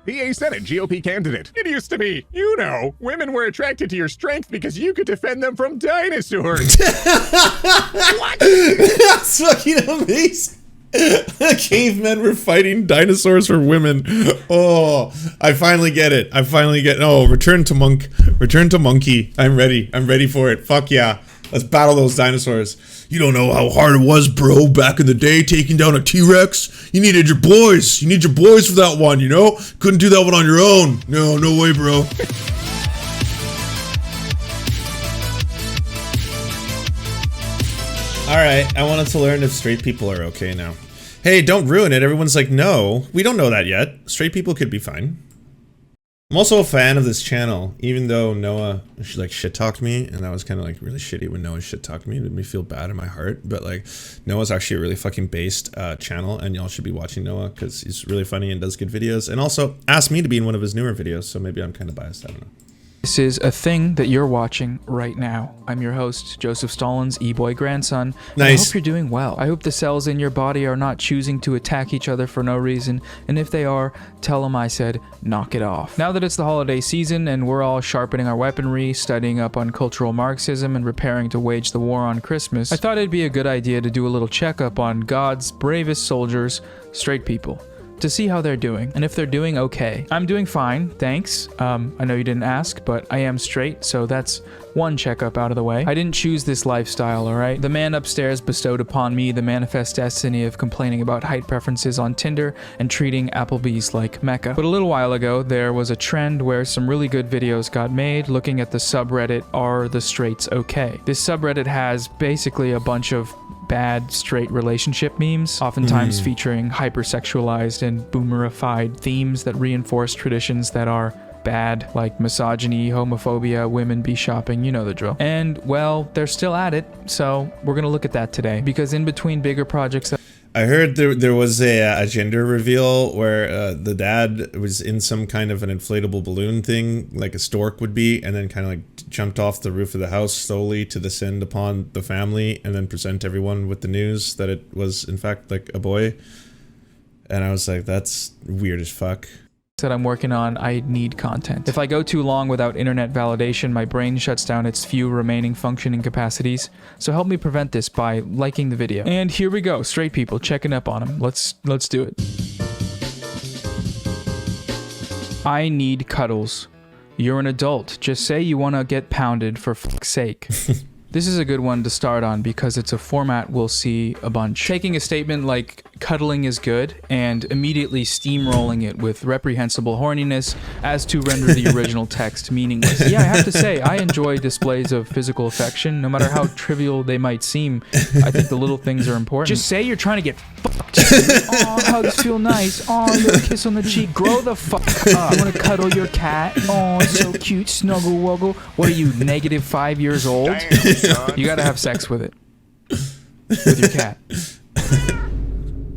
PA Senate GOP candidate. It used to be, you know, women were attracted to your strength because you could defend them from dinosaurs. What? That's fucking amazing. Cavemen were fighting dinosaurs for women. Oh, I finally get it. Oh, return to monkey. I'm ready for it. Fuck yeah. Let's battle those dinosaurs. You don't know how hard it was, bro, back in the day, taking down a T-Rex. You needed your boys. You need your boys for that one, you know? Couldn't do that one on your own. No way, bro. Alright, I wanted to learn if straight people are okay now. Hey, don't ruin it. Everyone's like, no. We don't know that yet. Straight people could be fine. I'm also a fan of this channel, even though Noah, like, shit-talked me, and that was kind of, like, really shitty when Noah shit-talked me. It made me feel bad in my heart, but, like, Noah's actually a really fucking based channel, and y'all should be watching Noah, because he's really funny and does good videos, and also asked me to be in one of his newer videos, so maybe I'm kind of biased, I don't know. This is a thing that you're watching right now. I'm your host, Joseph Stalin's e-boy grandson. Nice. I hope you're doing well. I hope the cells in your body are not choosing to attack each other for no reason, and if they are, tell them I said, knock it off. Now that it's the holiday season and we're all sharpening our weaponry, studying up on cultural Marxism, and preparing to wage the war on Christmas, I thought it'd be a good idea to do a little checkup on God's bravest soldiers, straight people, to see how they're doing, and if they're doing okay. I'm doing fine, thanks. I know you didn't ask, but I am straight, so that's one checkup out of the way. I didn't choose this lifestyle, alright? The man upstairs bestowed upon me the manifest destiny of complaining about height preferences on Tinder and treating Applebee's like Mecca. But a little while ago, there was a trend where some really good videos got made looking at the subreddit, Are the Straights Okay? This subreddit has basically a bunch of bad straight relationship memes, oftentimes featuring hypersexualized and boomerified themes that reinforce traditions that are bad, like misogyny, homophobia, women be shopping, you know the drill. And, well, they're still at it, so we're gonna look at that today, because in between bigger projects that I heard there was a gender reveal where the dad was in some kind of an inflatable balloon thing, like a stork would be, and then kind of like jumped off the roof of the house slowly to descend upon the family and then present everyone with the news that it was in fact like a boy. And I was like, that's weird as fuck. that I'm working on, I need content. If I go too long without internet validation, my brain shuts down its few remaining functioning capacities. So help me prevent this by liking the video. And here we go, straight people checking up on them. Let's do it. I need cuddles. You're an adult. Just say you want to get pounded for fuck's sake. This is a good one to start on because it's a format we'll see a bunch. Taking a statement like cuddling is good and immediately steamrolling it with reprehensible horniness as to render the original text meaningless. Yeah, I have to say, I enjoy displays of physical affection, no matter how trivial they might seem. I think the little things are important. Just say you're trying to get fucked. Oh, hugs feel nice. Oh, a little kiss on the cheek. Grow the fuck up. I want to cuddle your cat. Oh, so cute. Snuggle wuggle. What are you, -5 years old? Damn. You gotta have sex with it. With your cat.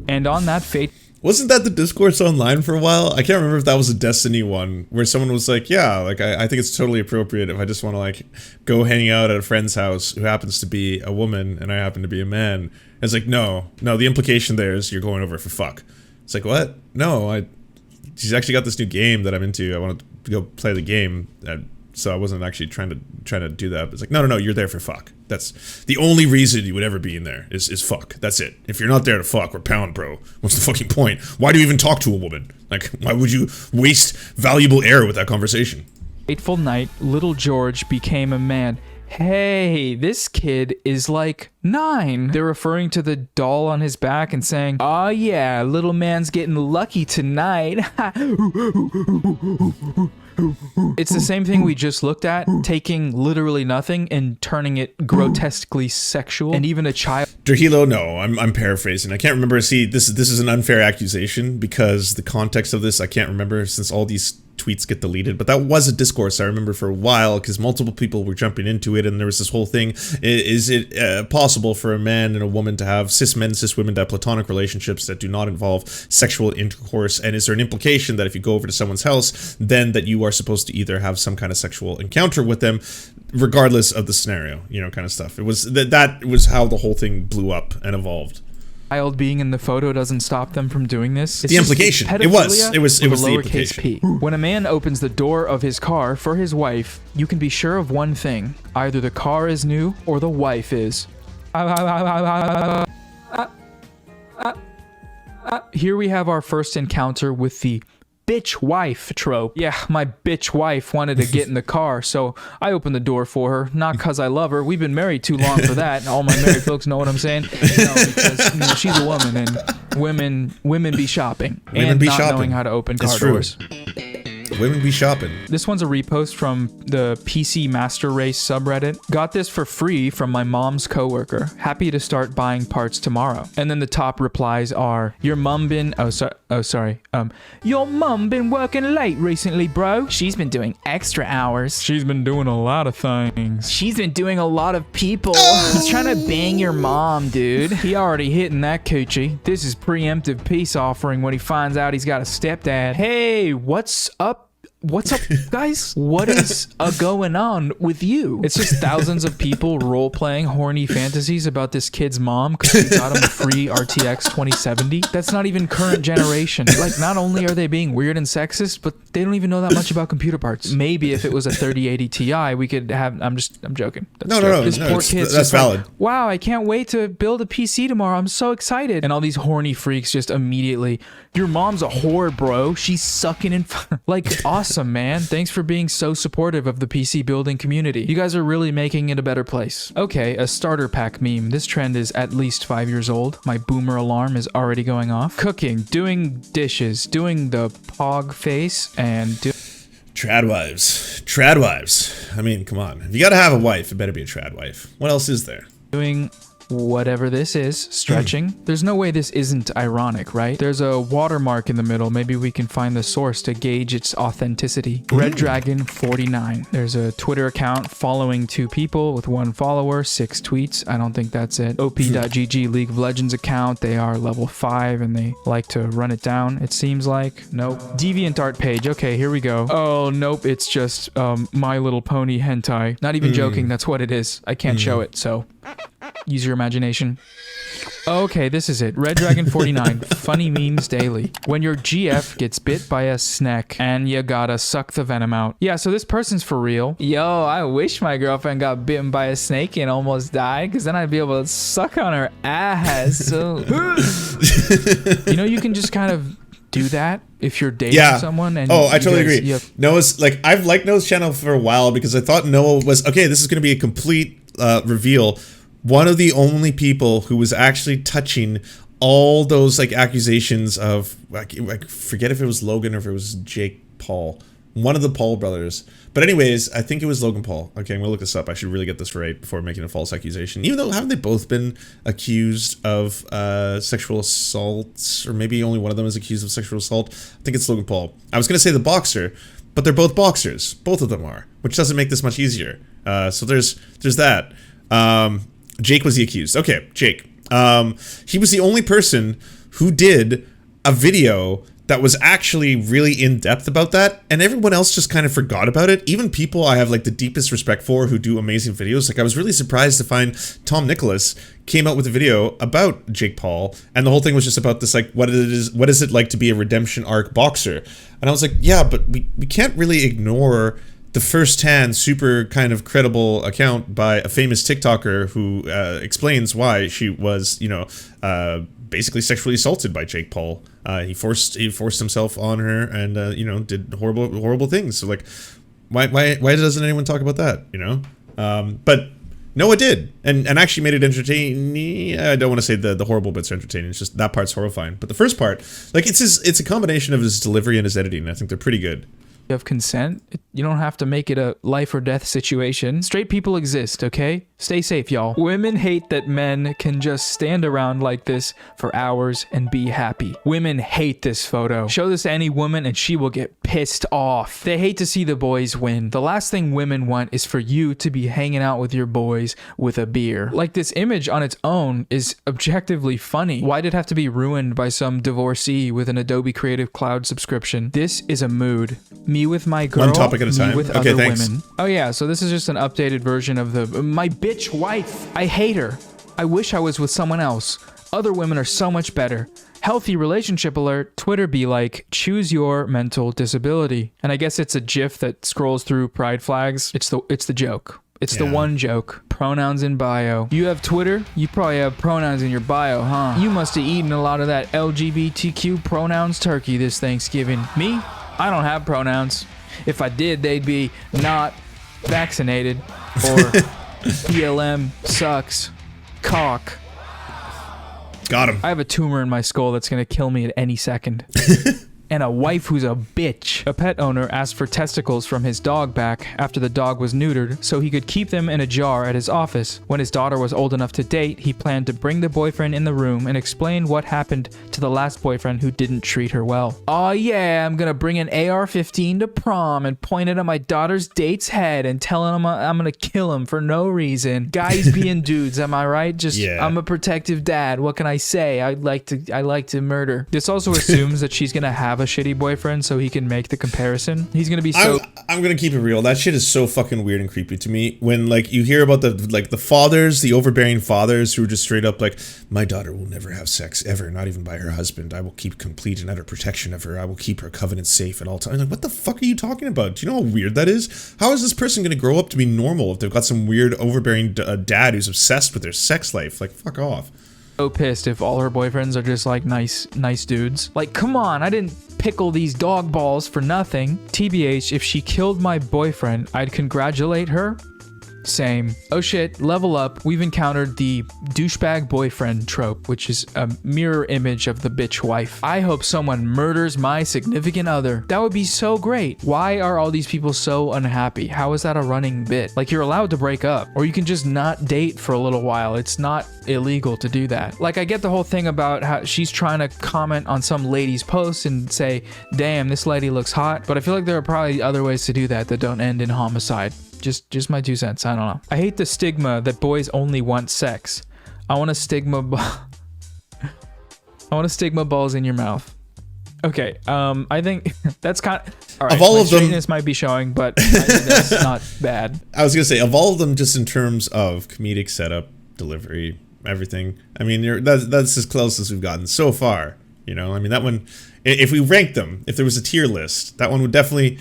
And on that fate... Wasn't that the discourse online for a while? I can't remember if that was a Destiny one, where someone was like, yeah, like, I think it's totally appropriate if I just want to, like, go hang out at a friend's house who happens to be a woman and I happen to be a man. And it's like, no, the implication there is you're going over for fuck. It's like, what? No, she's actually got this new game that I'm into. I want to go play the game. So I wasn't actually trying to do that. But it's like, no, you're there for fuck. That's the only reason you would ever be in there is fuck. That's it. If you're not there to fuck, we're pound, bro. What's the fucking point? Why do you even talk to a woman? Like, why would you waste valuable air with that conversation? Fateful night, little George became a man. Hey, this kid is like 9. They're referring to the doll on his back and saying, oh yeah, little man's getting lucky tonight. It's the same thing we just looked at, taking literally nothing and turning it grotesquely sexual, and even a child. Drahilo, no, I'm paraphrasing. I can't remember. See, this is an unfair accusation because the context of this I can't remember since all these tweets get deleted, but that was a discourse I remember for a while because multiple people were jumping into it, and there was this whole thing: is it possible for a man and a woman to have cis men, cis women to have platonic relationships that do not involve sexual intercourse? And is there an implication that if you go over to someone's house, then that you are supposed to either have some kind of sexual encounter with them, regardless of the scenario, you know, kind of stuff? It was that was how the whole thing blew up and evolved. child being in the photo doesn't stop them from doing this. It's the just implication. It pedophilia was with a the lowercase implication. p. When a man opens the door of his car for his wife, you can be sure of one thing. Either the car is new or the wife is. Here we have our first encounter with the bitch wife trope. Yeah, my bitch wife wanted to get in the car, so I opened the door for her. Not because I love her. We've been married too long for that. All my married folks know what I'm saying. No, because she's a woman, and women be shopping and not knowing how to open car doors. Women be shopping. This one's a repost from the PC Master Race subreddit. Got this for free from my mom's coworker. Happy to start buying parts tomorrow. And then the top replies are, your mum been, your mum been working late recently, bro. She's been doing extra hours. She's been doing a lot of things. She's been doing a lot of people. He's trying to bang your mom, dude. He already hitting that coochie. This is preemptive peace offering when he finds out he's got a stepdad. Hey, what's up? What's up, guys? What is going on with you? It's just thousands of people role-playing horny fantasies about this kid's mom because we got him a free RTX 2070. That's not even current generation. Like, not only are they being weird and sexist, but they don't even know that much about computer parts. Maybe if it was a 3080 Ti, we could have... I'm joking. No, this poor kid's that's valid. Like, wow, I can't wait to build a PC tomorrow. I'm so excited. And all these horny freaks just immediately, your mom's a whore, bro. She's sucking in... Like, awesome, man. Thanks for being so supportive of the PC building community. You guys are really making it a better place. Okay, a starter pack meme. This trend is at least 5 years old. My boomer alarm is already going off. Cooking, doing dishes, doing the pog face, and Trad wives. I mean, come on. If you gotta have a wife, it better be a trad wife. What else is there? doing whatever this is, stretching. There's no way this isn't ironic, right? There's a watermark in the middle. Maybe we can find the source to gauge its authenticity. Red Dragon 49. There's a Twitter account following 2 people with 1 follower, 6 tweets. I don't think that's it. op.gg League of Legends account. They are level 5 and they like to run it down, it seems like. Nope. DeviantArt page. Okay, here we go. Oh, nope. It's just My Little Pony hentai. Not even joking. That's what it is. I can't show it, so use your imagination. Okay, this is it. Red Dragon 49. Funny memes daily. When your GF gets bit by a snake and you gotta suck the venom out. Yeah, so this person's for real. Yo, I wish my girlfriend got bitten by a snake and almost died, because then I'd be able to suck on her ass. So, you know, you can just kind of do that if you're dating someone. And I totally agree. Noah's, like, I've liked Noah's channel for a while because I thought Noah was, okay, this is going to be a complete reveal. One of the only people who was actually touching all those, like, accusations of, I forget if it was Logan or if it was Jake Paul. One of the Paul brothers. But anyways, I think it was Logan Paul. Okay, I'm gonna look this up. I should really get this right before making a false accusation. Even though, haven't they both been accused of sexual assaults? Or maybe only one of them is accused of sexual assault. I think it's Logan Paul. I was gonna say the boxer, but they're both boxers. Both of them are, which doesn't make this much easier. So there's that. Jake was the accused. Okay, Jake. He was the only person who did a video that was actually really in-depth about that, and everyone else just kind of forgot about it. Even people I have, like, the deepest respect for who do amazing videos. Like, I was really surprised to find Tom Nicholas came out with a video about Jake Paul, and the whole thing was just about this, like, what is it like to be a redemption arc boxer? And I was like, yeah, but we can't really ignore the first-hand, super kind of credible account by a famous TikToker who explains why she was, you know, basically sexually assaulted by Jake Paul. He forced himself on her, and you know, did horrible things. So, like, why doesn't anyone talk about that? You know, but Noah did, and actually made it entertaining. I don't want to say the horrible bits are entertaining. It's just that part's horrifying. But the first part, like, it's a combination of his delivery and his editing. I think they're pretty good. Of consent. You don't have to make it a life or death situation. Straight people exist, okay? Stay safe, y'all. Women hate that men can just stand around like this for hours and be happy. Women hate this photo. Show this to any woman and she will get pissed off. They hate to see the boys win. The last thing women want is for you to be hanging out with your boys with a beer. Like, this image on its own is objectively funny. Why did it have to be ruined by some divorcee with an Adobe Creative Cloud subscription? This is a mood. Me with my girl, one topic at a time. Me with okay, other thanks. women. Oh yeah, so this is just an updated version of the my bitch wife. I hate her. I wish I was with someone else. Other women are so much better. Healthy relationship alert. Twitter be like, choose your mental disability. And I guess it's a GIF that scrolls through pride flags. It's the joke. It's the one joke. Pronouns in bio. You have Twitter? You probably have pronouns in your bio, huh? You must have eaten a lot of that LGBTQ pronouns turkey this Thanksgiving. Me? I don't have pronouns. If I did, they'd be not vaccinated or BLM sucks. Cock. Got him. I have a tumor in my skull that's gonna kill me at any second. And a wife who's a bitch. A pet owner asked for testicles from his dog back after the dog was neutered so he could keep them in a jar at his office. When his daughter was old enough to date, he planned to bring the boyfriend in the room and explain what happened to the last boyfriend who didn't treat her well. Oh yeah, I'm gonna bring an AR-15 to prom and point it at my daughter's date's head and tell him I'm gonna kill him for no reason. Guys being dudes, am I right? Just, I'm a protective dad. What can I say? I like to murder. This also assumes that she's gonna have a shitty boyfriend so he can make the comparison. He's gonna be so... I'm gonna keep it real. That shit is so fucking weird and creepy to me. When like you hear about the fathers, the overbearing fathers who are just straight up like, my daughter will never have sex ever, not even by her husband. I will keep complete and utter protection of her. I will keep her covenant safe at all times. Like, what the fuck are you talking about? Do you know how weird that is? How is this person gonna grow up to be normal if they've got some weird overbearing dad who's obsessed with their sex life? Like, fuck off. So pissed if all her boyfriends are just like nice dudes. Like, come on, I didn't pickle these dog balls for nothing. TBH, if she killed my boyfriend, I'd congratulate her. Same. Oh shit, level up. We've encountered the douchebag boyfriend trope, which is a mirror image of the bitch wife. I hope someone murders my significant other. That would be so great. Why are all these people so unhappy? How is that a running bit? Like, you're allowed to break up, or you can just not date for a little while. It's not illegal to do that. Like, I get the whole thing about how she's trying to comment on some lady's post and say, damn, this lady looks hot, but I feel like there are probably other ways to do that don't end in homicide. Just my 2 cents. I don't know. I hate the stigma that boys only want sex. I want a stigma balls in your mouth. Okay. I think that's kind of all right. Of all of them, this might be showing, but I think that's not bad. I was gonna say, of all of them, just in terms of comedic setup, delivery, everything. I mean, that's as close as we've gotten so far. You know, I mean, that one. If we ranked them, if there was a tier list, that one would definitely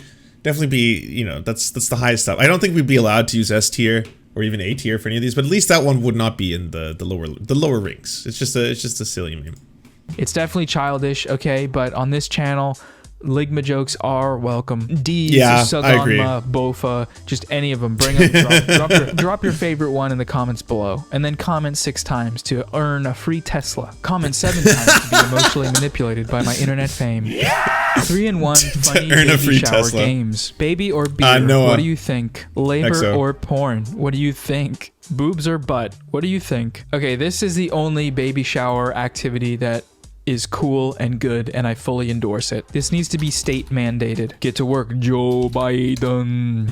be, you know, that's the highest stuff. I don't think we'd be allowed to use S tier or even A tier for any of these, but at least that one would not be in the lower ranks. It's just a silly meme. It's definitely childish, okay, but on this channel, Ligma jokes are welcome. D's, Saganma, Bofa, just any of them. Bring them. Drop your favorite one in the comments below, and then comment 6 times to earn a free Tesla. Comment 7 times to be emotionally manipulated by my internet fame. 3-in-1 funny baby shower Tesla. Games. Baby or beer? What do you think? Labor or porn? What do you think? Boobs or butt? What do you think? Okay, this is the only baby shower activity that is cool and good, and I fully endorse it. This needs to be state mandated. Get to work, Joe Biden.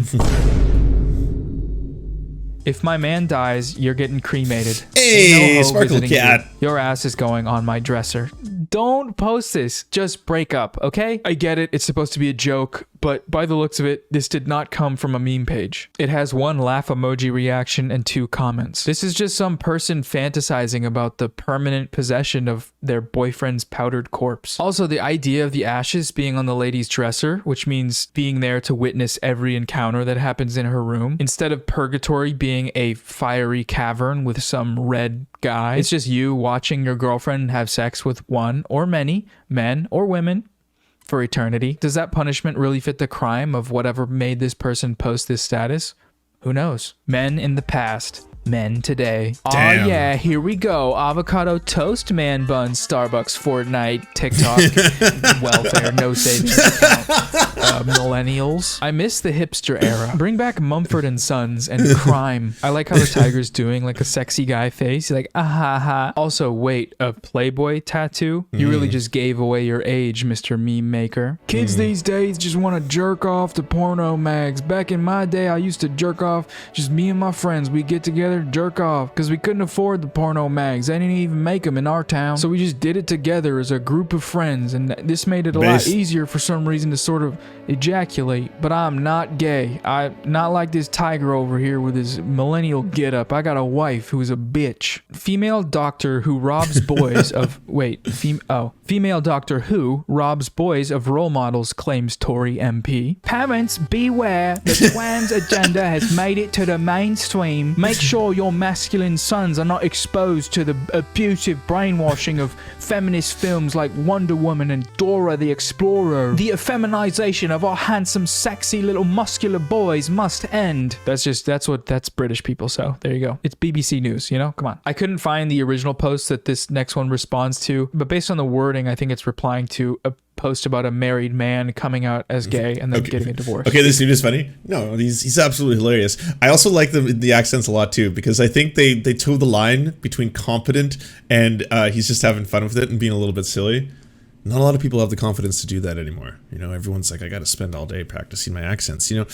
If my man dies, you're getting cremated. Hey, Sparkle Cat. Your ass is going on my dresser. Don't post this. Just break up, okay? I get it. It's supposed to be a joke, but by the looks of it, this did not come from a meme page. It has 1 laugh emoji reaction and 2 comments. This is just some person fantasizing about the permanent possession of their boyfriend's powdered corpse. Also, the idea of the ashes being on the lady's dresser, which means being there to witness every encounter that happens in her room, instead of purgatory being a fiery cavern with some red guy. It's just you watching your girlfriend have sex with one or many men or women for eternity. Does that punishment really fit the crime of whatever made this person post this status? Who knows? Men in the past, men today. Damn. Oh yeah, here we go. Avocado toast, man buns, Starbucks, Fortnite, TikTok, welfare, no savings account. Millennials. I miss the hipster era. Bring back Mumford & Sons and crime. I like how the tiger's doing like a sexy guy face. He's like, ah ha ha. Also, wait, a Playboy tattoo? You really just gave away your age, Mr. Meme Maker. Kids these days just want to jerk off to porno mags. Back in my day, I used to jerk off, just me and my friends. We get together, jerk off, because we couldn't afford the porno mags. They didn't even make them in our town. So we just did it together as a group of friends, and this made it a lot easier for some reason to sort of ejaculate, but I'm not gay. I'm not like this tiger over here with his millennial getup. I got a wife who's a bitch. Female doctor who robs boys of female doctor who robs boys of role models, claims Tory MP. Parents, beware. The trans agenda has made it to the mainstream. Make sure your masculine sons are not exposed to the abusive brainwashing of feminist films like Wonder Woman and Dora the Explorer. The effeminization of our handsome, sexy little muscular boys must end. That's British people, so there you go. It's BBC News, you know? Come on. I couldn't find the original post that this next one responds to, but based on the wording, I think it's replying to a post about a married man coming out as gay and then getting a divorce. Okay, this dude is funny. No, he's absolutely hilarious. I also like the accents a lot too, because I think they toe the line between competent and he's just having fun with it and being a little bit silly. Not a lot of people have the confidence to do that anymore. You know, everyone's like, I got to spend all day practicing my accents, you know?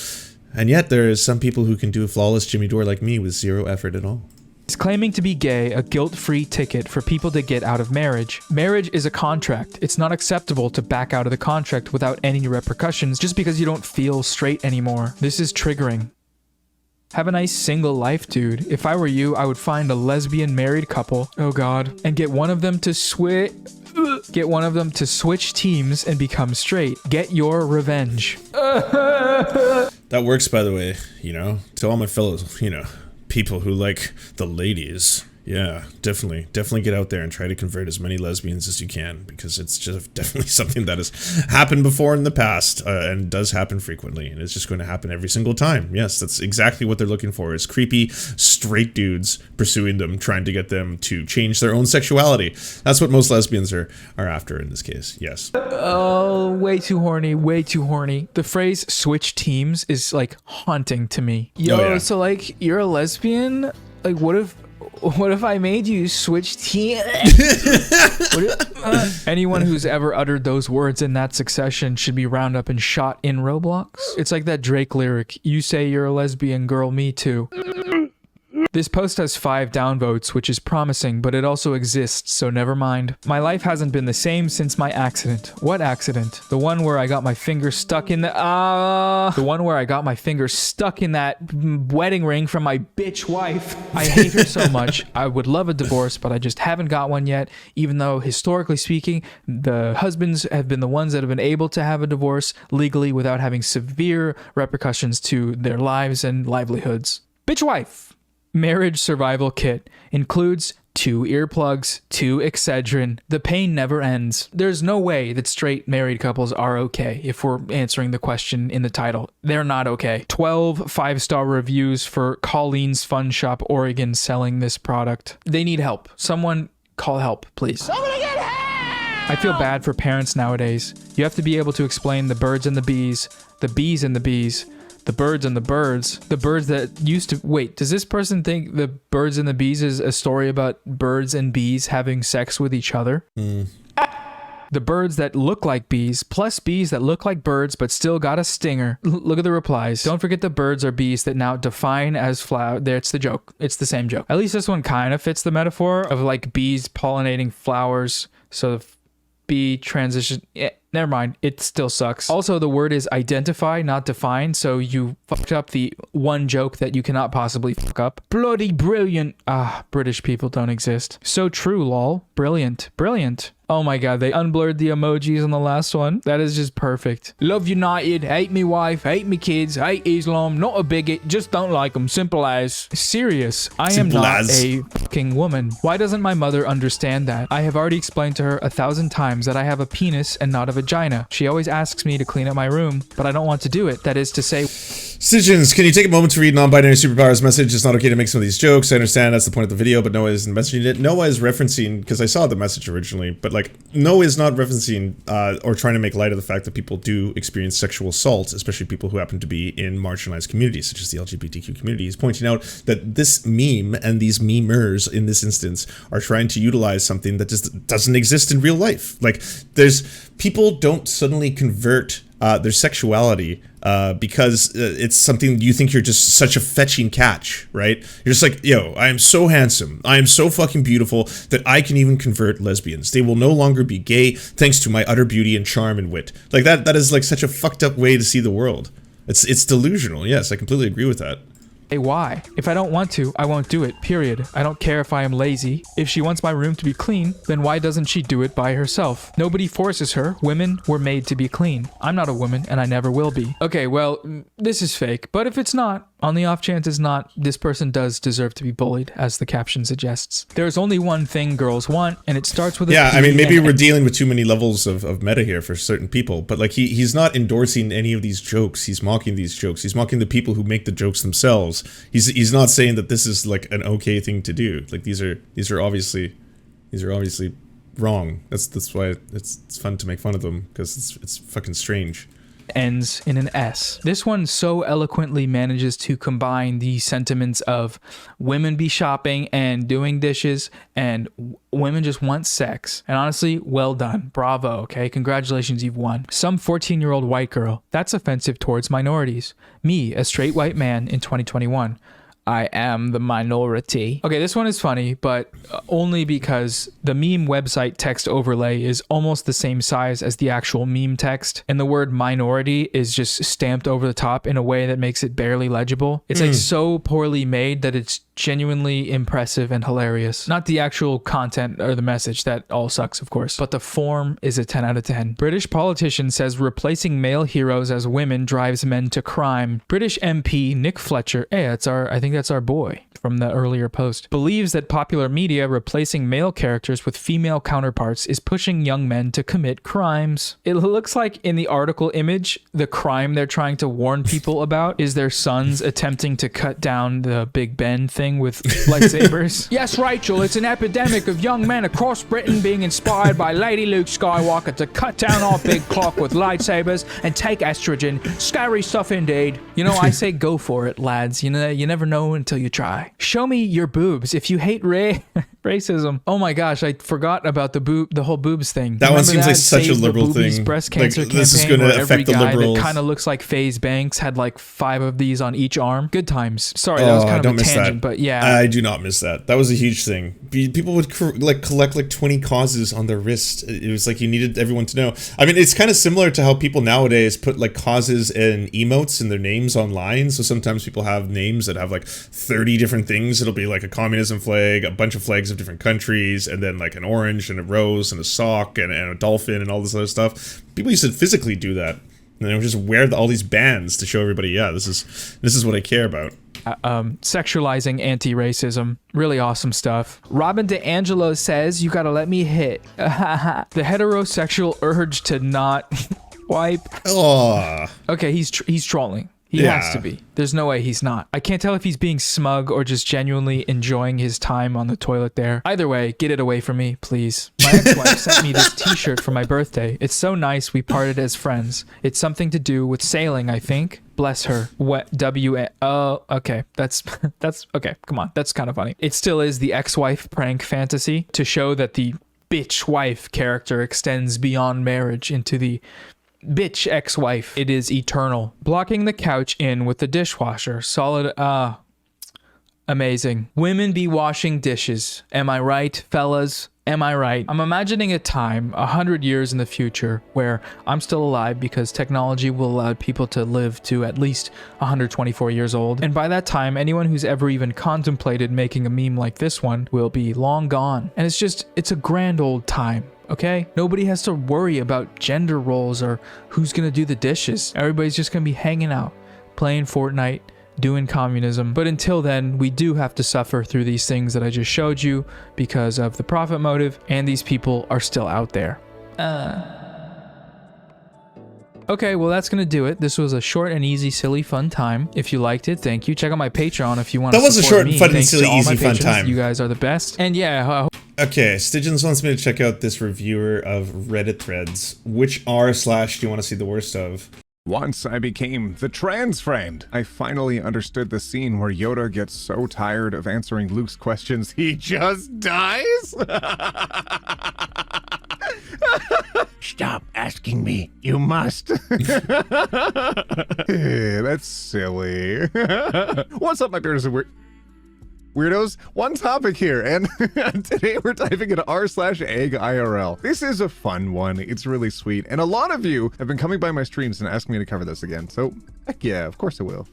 And yet there are some people who can do a flawless Jimmy Dore like me with zero effort at all. Is claiming to be gay a guilt-free ticket for people to get out of marriage. Marriage is a contract. It's not acceptable to back out of the contract without any repercussions just because you don't feel straight anymore. This is triggering. Have a nice single life, dude. If I were you, I would find a lesbian married couple, oh god, and get one of them to switch teams and become straight. Get your revenge. That works, by the way, you know, to all my fellows, you know, people who like the ladies. Yeah, definitely get out there and try to convert as many lesbians as you can, because it's just definitely something that has happened before in the past and does happen frequently, and it's just going to happen every single time. Yes, that's exactly what they're looking for, is creepy straight dudes pursuing them, trying to get them to change their own sexuality. That's what most lesbians are after in this case. Yes. Oh, way too horny, way too horny. The phrase switch teams is like haunting to me. Yo, Oh, yeah. So like you're a lesbian? Like what if I made you switch teams? Anyone who's ever uttered those words in that succession should be rounded up and shot in Roblox. It's like that Drake lyric, you say you're a lesbian, girl, me too. This post has 5 downvotes, which is promising, but it also exists, so never mind. My life hasn't been the same since my accident. What accident? The one where I got my finger stuck in that wedding ring from my bitch wife. I hate her so much. I would love a divorce, but I just haven't got one yet, even though historically speaking, the husbands have been the ones that have been able to have a divorce legally without having severe repercussions to their lives and livelihoods. Bitch wife. Marriage survival kit includes 2 earplugs, 2 Excedrin. The pain never ends. There's no way that straight married couples are okay if we're answering the question in the title. They're not okay. 12 5-star reviews for Colleen's Fun Shop, Oregon selling this product. They need help. Someone call help, please. Somebody get help! I feel bad for parents nowadays. You have to be able to explain the birds and the bees and the bees, the birds and the birds that used to... Wait, does this person think the birds and the bees is a story about birds and bees having sex with each other? The birds that look like bees, plus bees that look like birds but still got a stinger. Look at the replies. Don't forget the birds are bees that now define as flower. There, it's the joke. It's the same joke. At least this one kind of fits the metaphor of like bees pollinating flowers. So the bee transition... Never mind, it still sucks. Also, the word is identify, not define, so you fucked up the one joke that you cannot possibly fuck up. Bloody brilliant. British people don't exist. So true, lol. Brilliant. Brilliant. Oh my god, they unblurred the emojis on the last one. That is just perfect. Love United, hate me wife, hate me kids, hate Islam, not a bigot, just don't like them, simple as. Serious, I am not a fucking woman. Why doesn't my mother understand that? I have already explained to her 1,000 times that I have a penis and not a vagina. She always asks me to clean up my room, but I don't want to do it. That is to say... Sijins, can you take a moment to read Non-Binary Superpower's message? It's not okay to make some of these jokes. I understand that's the point of the video, but Noah isn't mentioning it. Noah is referencing, because I saw the message originally, but like, Noah is not referencing or trying to make light of the fact that people do experience sexual assault, especially people who happen to be in marginalized communities, such as the LGBTQ community. He's pointing out that this meme and these memers in this instance are trying to utilize something that just doesn't exist in real life. Like, people don't suddenly convert their sexuality because it's something you think you're just such a fetching catch, right? You're just like, yo, I am so handsome, I am so fucking beautiful that I can even convert lesbians. They will no longer be gay thanks to my utter beauty and charm and wit. Like that is like such a fucked up way to see the world. It's delusional. Yes, I completely agree with that. Why? If I don't want to, I won't do it, period. I don't care if I am lazy. If she wants my room to be clean, then why doesn't she do it by herself? Nobody forces her. Women were made to be clean. I'm not a woman, and I never will be. Okay, well, this is fake, but if it's not, on the off chance it's not, this person does deserve to be bullied, as the caption suggests. There's only one thing girls want, and it starts with a Yeah, I mean, maybe and we're dealing with too many levels of meta here for certain people, but like he's not endorsing any of these jokes. He's mocking these jokes. He's mocking the people who make the jokes themselves. He's not saying that this is like an okay thing to do. Like these are obviously wrong. That's why it's fun to make fun of them, because it's fucking strange. Ends in an S. This one so eloquently manages to combine the sentiments of women be shopping and doing dishes and women just want sex. And honestly, well done. Bravo, okay? Congratulations, you've won. Some 14-year-old white girl. That's offensive towards minorities. Me, a straight white man in 2021. I am the minority. Okay, this one is funny, but only because the meme website text overlay is almost the same size as the actual meme text, and the word minority is just stamped over the top in a way that makes it barely legible. It's like so poorly made that it's genuinely impressive and hilarious. Not the actual content or the message, that all sucks, of course, but the form is a 10 out of 10. British politician says replacing male heroes as women drives men to crime. British MP Nick Fletcher, hey, I think that's our boy from the earlier post, believes that popular media replacing male characters with female counterparts is pushing young men to commit crimes. It looks like in the article image, the crime they're trying to warn people about is their sons attempting to cut down the Big Ben thing with lightsabers. Yes, Rachel, it's an epidemic of young men across Britain being inspired by Lady Luke Skywalker to cut down our big clock with lightsabers and take estrogen. Scary stuff indeed. You know, I say go for it, lads. You know, you never know until you try. Show me your boobs if you hate racism. Oh my gosh, I forgot about the whole boobs thing. That one seems like such a liberal thing. Breast cancer like, this is going to affect the liberals. That kind of looks like FaZe Banks had like 5 of these on each arm. Good times. Sorry, that was kind of a tangent, but yeah. I do not miss that. That was a huge thing. People would collect like 20 causes on their wrist. It was like you needed everyone to know. I mean, it's kind of similar to how people nowadays put like causes and emotes in their names online. So sometimes people have names that have like 30 different things. It'll be like a communism flag, a bunch of flags of different countries, and then like an orange and a rose and a sock and a dolphin and all this other stuff. People used to physically do that, and they would just wear all these bands to show everybody, yeah, this is what I care about. Sexualizing anti-racism, really awesome stuff. Robin DeAngelo says, you gotta let me hit. The heterosexual urge to not wipe. Oh. Okay, he's trolling. He has to be. There's no way he's not. I can't tell if he's being smug or just genuinely enjoying his time on the toilet there. Either way, get it away from me, please. My ex-wife sent me this t-shirt for my birthday. It's so nice we parted as friends. It's something to do with sailing, I think. Bless her. What? Oh, okay. That's okay. Come on. That's kind of funny. It still is the ex-wife prank fantasy to show that the bitch wife character extends beyond marriage into the bitch ex-wife. It is eternal. Blocking the couch in with the dishwasher. Solid. Amazing. Women be washing dishes. Am I right, fellas? Am I right? I'm imagining a time 100 years in the future where I'm still alive because technology will allow people to live to at least 124 years old. And by that time, anyone who's ever even contemplated making a meme like this one will be long gone. And it's a grand old time. Okay? Nobody has to worry about gender roles or who's gonna do the dishes. Everybody's just gonna be hanging out, playing Fortnite, doing communism. But until then, we do have to suffer through these things that I just showed you because of the profit motive, and these people are still out there. Okay, well that's gonna do it. This was a short and easy, silly, fun time. If you liked it, thank you. Check out my Patreon if you want to support me. That was a short, fun, and Thanks silly, to all easy, my fun patrons. time. You guys are the best. And yeah, okay, Stygians wants me to check out this reviewer of Reddit threads. Which r/ do you want to see the worst of? Once I became the trans friend. I finally understood the scene where Yoda gets so tired of answering Luke's questions, he just dies? Stop asking me. You must. That's silly. What's up, my bearders and weirdos? One topic here, and today we're diving into r/egg IRL. This is a fun one. It's really sweet, and a lot of you have been coming by my streams and asking me to cover this again, so heck yeah, of course I will.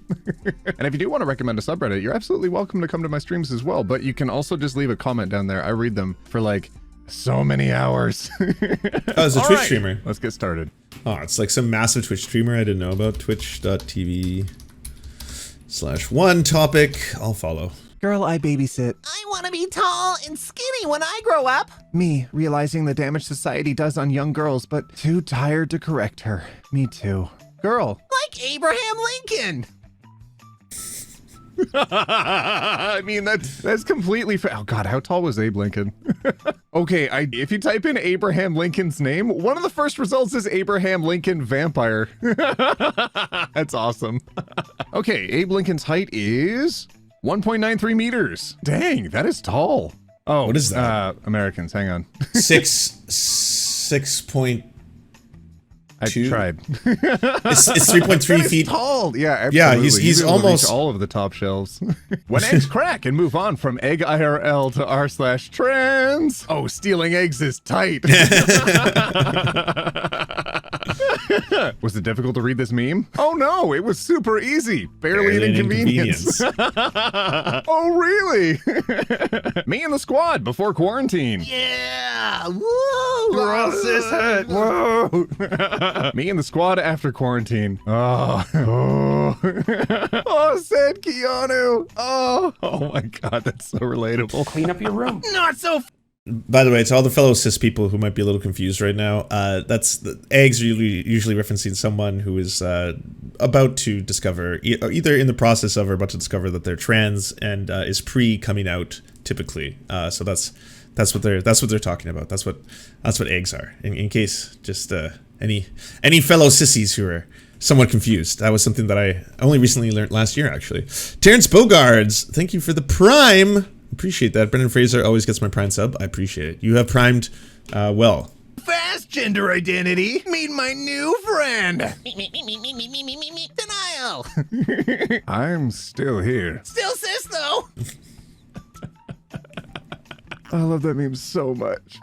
And if you do want to recommend a subreddit, you're absolutely welcome to come to my streams as well, but you can also just leave a comment down there. I read them for like so many hours. Oh, it's a Twitch streamer. Let's get started. Oh, it's like some massive Twitch streamer I didn't know about. Twitch.tv/one topic. I'll follow. Girl I babysit. I want to be tall and skinny when I grow up. Me, realizing the damage society does on young girls, but too tired to correct her. Me too. Girl. Like Abraham Lincoln. I mean, that's completely oh god, how tall was Abe Lincoln? Okay, if you type in Abraham Lincoln's name, one of the first results is Abraham Lincoln vampire. That's awesome. Okay, Abe Lincoln's height is 1.93 meters. Dang, that is tall. Oh, what is that? Americans, hang on. 6.2. I tried. It's 3.3 feet tall. Yeah, absolutely. Yeah, he's almost all of the top shelves. When eggs crack and move on from egg IRL to r/trans. Oh, stealing eggs is tight. Was it difficult to read this meme? Oh no, it was super easy. Barely an inconvenience. Oh really? Me and the squad before quarantine. Yeah. Woo. We're all cishet. Whoa. Me and the squad after quarantine. Oh. Oh, said Keanu. Oh my god, that's so relatable. Clean up your room. Not so. By the way, to all the fellow cis people who might be a little confused right now, that's the eggs are usually referencing someone who is about to discover, either in the process of or about to discover that they're trans and is pre-coming out typically. So that's what they're talking about. That's what eggs are. In case just any fellow sissies who are somewhat confused. That was something that I only recently learned last year, actually. Terrence Bogards, thank you for the prime. Appreciate that. Brendan Fraser always gets my prime sub. I appreciate it. You have primed well. Fast gender identity. Meet my new friend. Me. Denial. I'm still here. Still cis though. I love that meme so much.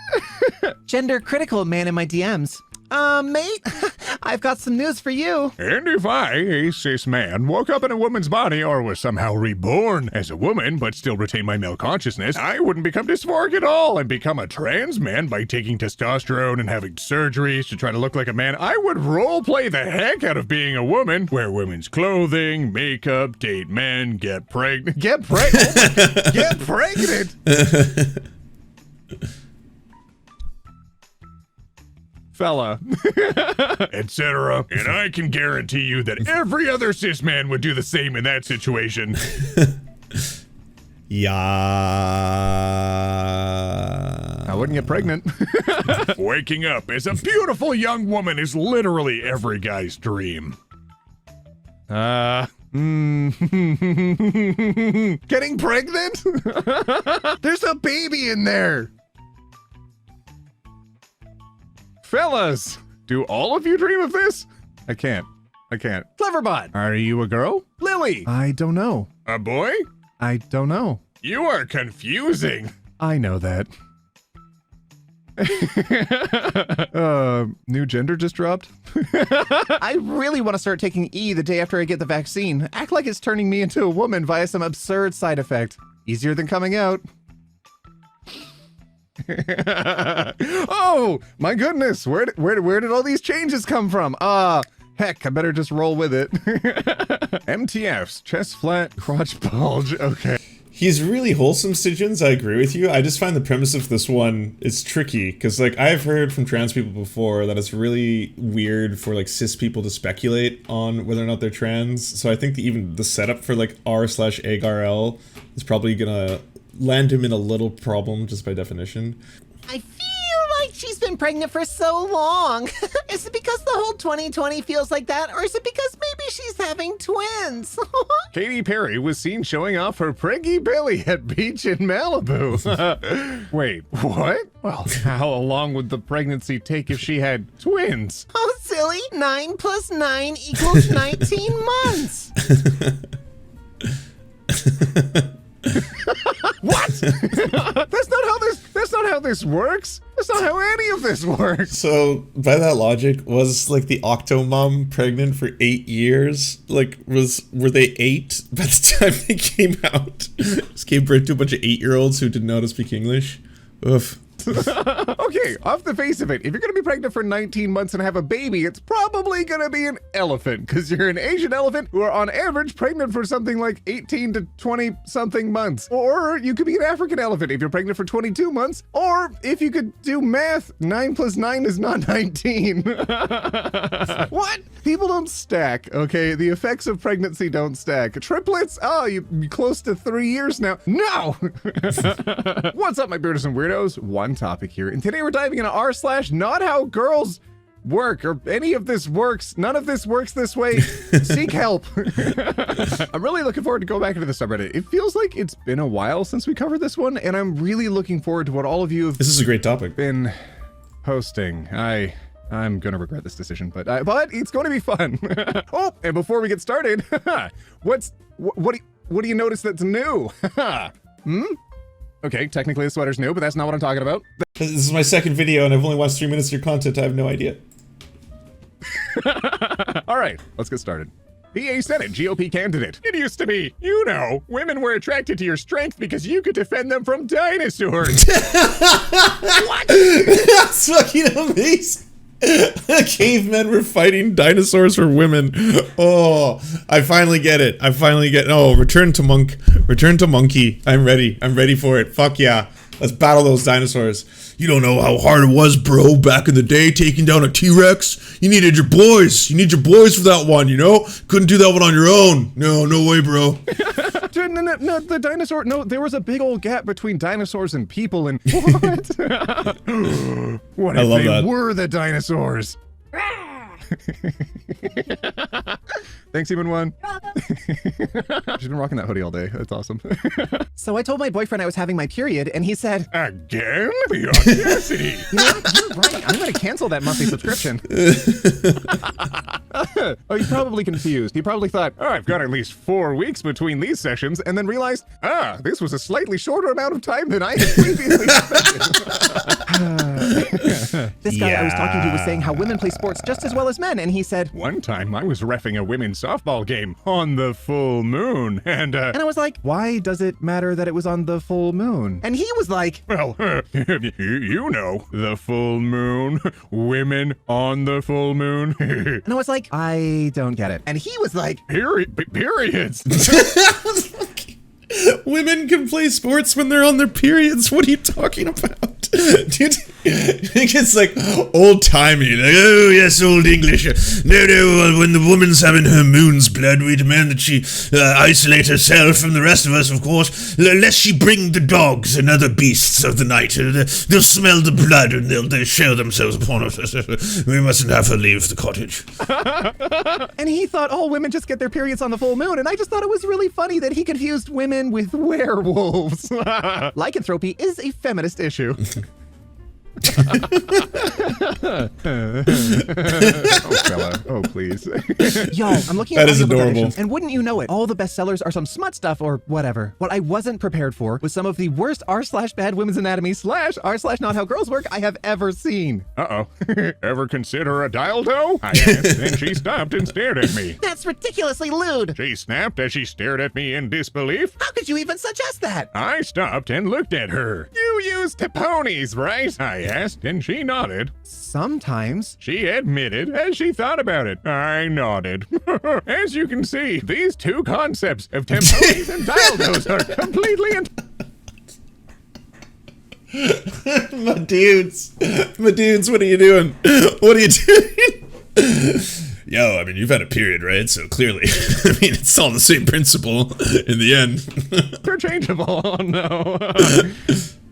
Gender critical man in my DMs. Mate, I've got some news for you. And if I, a cis man, woke up in a woman's body or was somehow reborn as a woman but still retain my male consciousness, I wouldn't become dysphoric at all and become a trans man by taking testosterone and having surgeries to try to look like a man. I would roleplay the heck out of being a woman, wear women's clothing, makeup, date men, get pregnant. Get pregnant? Get pregnant! Fella, etc. And I can guarantee you that every other cis man would do the same in that situation. Yeah. I wouldn't get pregnant. Waking up as a beautiful young woman is literally every guy's dream. Getting pregnant? There's a baby in there. Fellas, do all of you dream of this? I can't. Cleverbot, are you a girl? Lily, I don't know. a boy? I don't know. You are confusing. I know that. New gender just dropped? I really want to start taking E the day after I get the vaccine. Act like it's turning me into a woman via some absurd side effect. Easier than coming out. Oh my goodness, where did all these changes come from? Heck, I better just roll with it. MTFs, chest flat, crotch bulge. Okay. He's really wholesome, Stygians. I agree with you. I just find the premise of this one is tricky because, like, I've heard from trans people before that it's really weird for like cis people to speculate on whether or not they're trans. So I think even the setup for like r/eggrl is probably gonna land him in a little problem just by definition. I feel like she's been pregnant for so long. Is it because the whole 2020 feels like that? Or is it because maybe she's having twins. Katy Perry was seen showing off her preggy belly at beach in Malibu. Wait, what? Well, how long would the pregnancy take if she had twins? Oh, silly. 9 plus 9 equals 19 months. What? That's not how this works. That's not how any of this works. So, by that logic, was like the Octomom pregnant for 8 years? Like, were they 8 by the time they came out? Just gave birth to a bunch of 8-year-olds who didn't know how to speak English? Oof. Okay, off the face of it, if you're gonna be pregnant for 19 months and have a baby, it's probably gonna be an elephant, because you're an Asian elephant who are on average pregnant for something like 18 to 20 something months. Or you could be an African elephant if you're pregnant for 22 months. Or if you could do math, 9 plus 9 is not 19. What? People don't stack, okay? The effects of pregnancy don't stack. Triplets? Oh, you're close to 3 years now. No! What's up, my bearders and weirdos? One topic here, and today we're diving into r/ not how girls work, or any of this works. None of this works this way. Seek help. I'm really looking forward to go back into the subreddit. It feels like it's been a while since we covered this one, and I'm really looking forward to what all of you have This is a great topic. been posting. I'm gonna regret this decision, but it's going to be fun. Oh, and before we get started, what do you notice that's new? Okay, technically the sweater's new, but that's not what I'm talking about. This is my second video and I've only watched 3 minutes of your content. I have no idea. All right, let's get started. PA Senate GOP candidate. It used to be, you know, women were attracted to your strength because you could defend them from dinosaurs. What? That's fucking amazing. Cavemen were fighting dinosaurs for women. Oh, I finally get it. Oh, return to monkey. I'm ready for it. Fuck yeah. Let's battle those dinosaurs. You don't know how hard it was, bro, back in the day, taking down a T-Rex. You needed your boys. You need your boys for that one, you know? Couldn't do that one on your own. No way, bro. No, the dinosaur, no, there was a big old gap between dinosaurs and people, and what? What if they were the dinosaurs? Thanks, even one. She's been rocking that hoodie all day. That's awesome. So I told my boyfriend I was having my period, and he said, Again? The audacity. you know what? You're right. I'm going to cancel that monthly subscription. Oh, he's probably confused. He probably thought, oh, I've got at least 4 weeks between these sessions, and then realized, this was a slightly shorter amount of time than I had previously expected. This guy I was talking to was saying how women play sports just as well as men, and he said, one time I was reffing a women's softball game on the full moon, and I was like, why does it matter that it was on the full moon? And he was like, well, you know, the full moon, women on the full moon. And I was like, I don't get it. And he was like, periods. Women can play sports when they're on their periods. What are you talking about? Dude, I think it's like old-timey, like, oh yes, old English. No, when the woman's having her moon's blood, we demand that she isolate herself from the rest of us, of course, lest she bring the dogs and other beasts of the night. They'll smell the blood and they'll show themselves upon us. We mustn't have her leave the cottage. And he thought all women just get their periods on the full moon, and I just thought it was really funny that he confused women with werewolves. Lycanthropy is a feminist issue. Oh, fella. Oh, please. Yo, I'm looking at That is audiobook adorable. editions, and wouldn't you know it, all the bestsellers are some smut stuff or whatever. What I wasn't prepared for was some of the worst r/bad women's anatomy / r/not how girls work I have ever seen. Uh-oh. Ever consider a dildo? I asked, and she stopped and stared at me. That's ridiculously lewd. She snapped as she stared at me in disbelief. How could you even suggest that? I stopped and looked at her. You use ponies, right? I asked, and she nodded. Sometimes. She admitted as she thought about it. I nodded. As you can see, these two concepts of temponies and dildos are completely My dudes, what are you doing? What are you doing? Yo, I mean, you've had a period, right? So clearly, I mean, it's all the same principle in the end. interchangeable. Oh, no.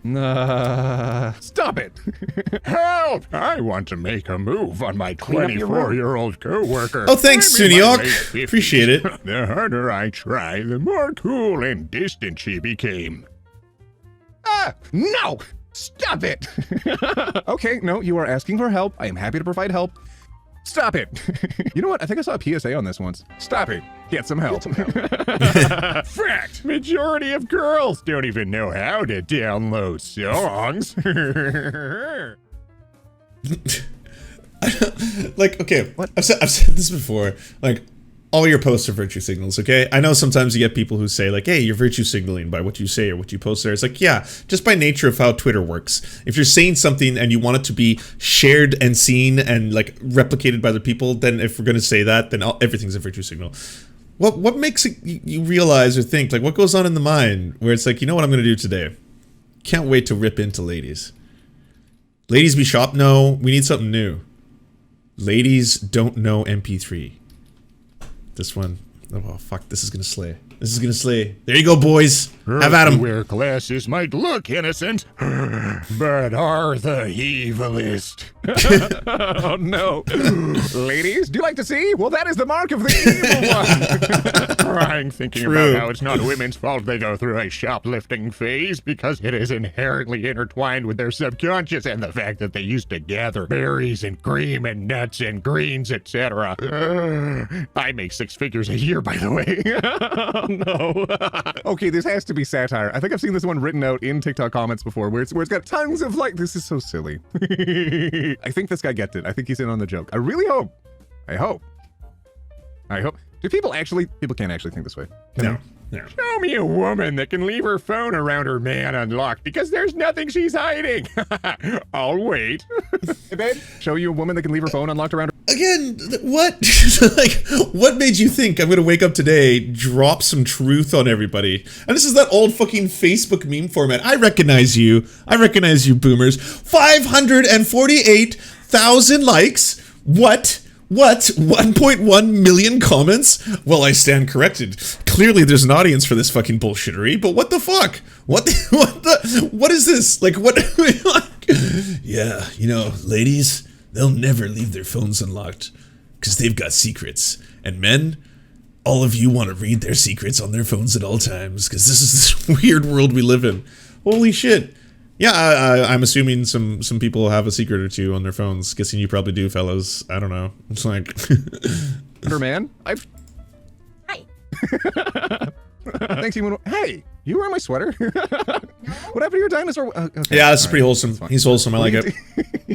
Stop it. Help! I want to make a move on my 24-year-old coworker. Oh, thanks, I'm in my Suniok. late 50s. Appreciate it. The harder I try, the more cool and distant she became. No! Stop it! Okay, no, you are asking for help. I am happy to provide help. Stop it! You know what? I think I saw a PSA on this once. Stop it. Get some help. Fact! Majority of girls don't even know how to download songs. Like, okay, I've said this before. Like, all your posts are virtue signals, okay? I know sometimes you get people who say, like, hey, you're virtue signaling by what you say or what you post there. It's like, yeah, just by nature of how Twitter works. If you're saying something and you want it to be shared and seen and, like, replicated by other people, then if we're going to say that, then everything's a virtue signal. What makes it, you realize or think, like, what goes on in the mind where it's like, you know what I'm going to do today? Can't wait to rip into ladies. Ladies be shop? No, we need something new. Ladies don't know MP3. This one, oh fuck, this is gonna slay. This is gonna slay. There you go, boys. Have at 'em. Wear glasses might look innocent, but are the evilest. Oh no. Ladies, do you like to see? Well, that is the mark of the evil one. Crying thinking about how it's not women's fault they go through a shoplifting phase because it is inherently intertwined with their subconscious and the fact that they used to gather berries and cream and nuts and greens, etc. I make 6 figures a year, by the way. Oh no. Okay, this has to be satire. I think I've seen this one written out in TikTok comments before where it's got tons of like, this is so silly. I think this guy gets it. I think he's in on the joke. I really hope. I hope. Do people can't actually think this way. No. Show me a woman that can leave her phone around her man unlocked because there's nothing she's hiding. I'll wait. Hey babe, show you a woman that can leave her phone unlocked around her. Again, what? Like, what made you think I'm gonna wake up today, drop some truth on everybody? And this is that old fucking Facebook meme format. I recognize you, boomers. 548,000 likes. What? 1.1 million comments? Well, I stand corrected. Clearly there's an audience for this fucking bullshittery, but what the fuck? What is this? Like, what? Yeah, you know, ladies, they'll never leave their phones unlocked because they've got secrets. And men, all of you want to read their secrets on their phones at all times because this is this weird world we live in. Holy shit. Yeah, I'm assuming some people have a secret or two on their phones. Guessing you probably do, fellas. I don't know. It's like... Her man? Hi. Thanks, you. Hey, you wearing my sweater? What happened to your dinosaur? Okay. Yeah, this is pretty wholesome. He's wholesome. I like it.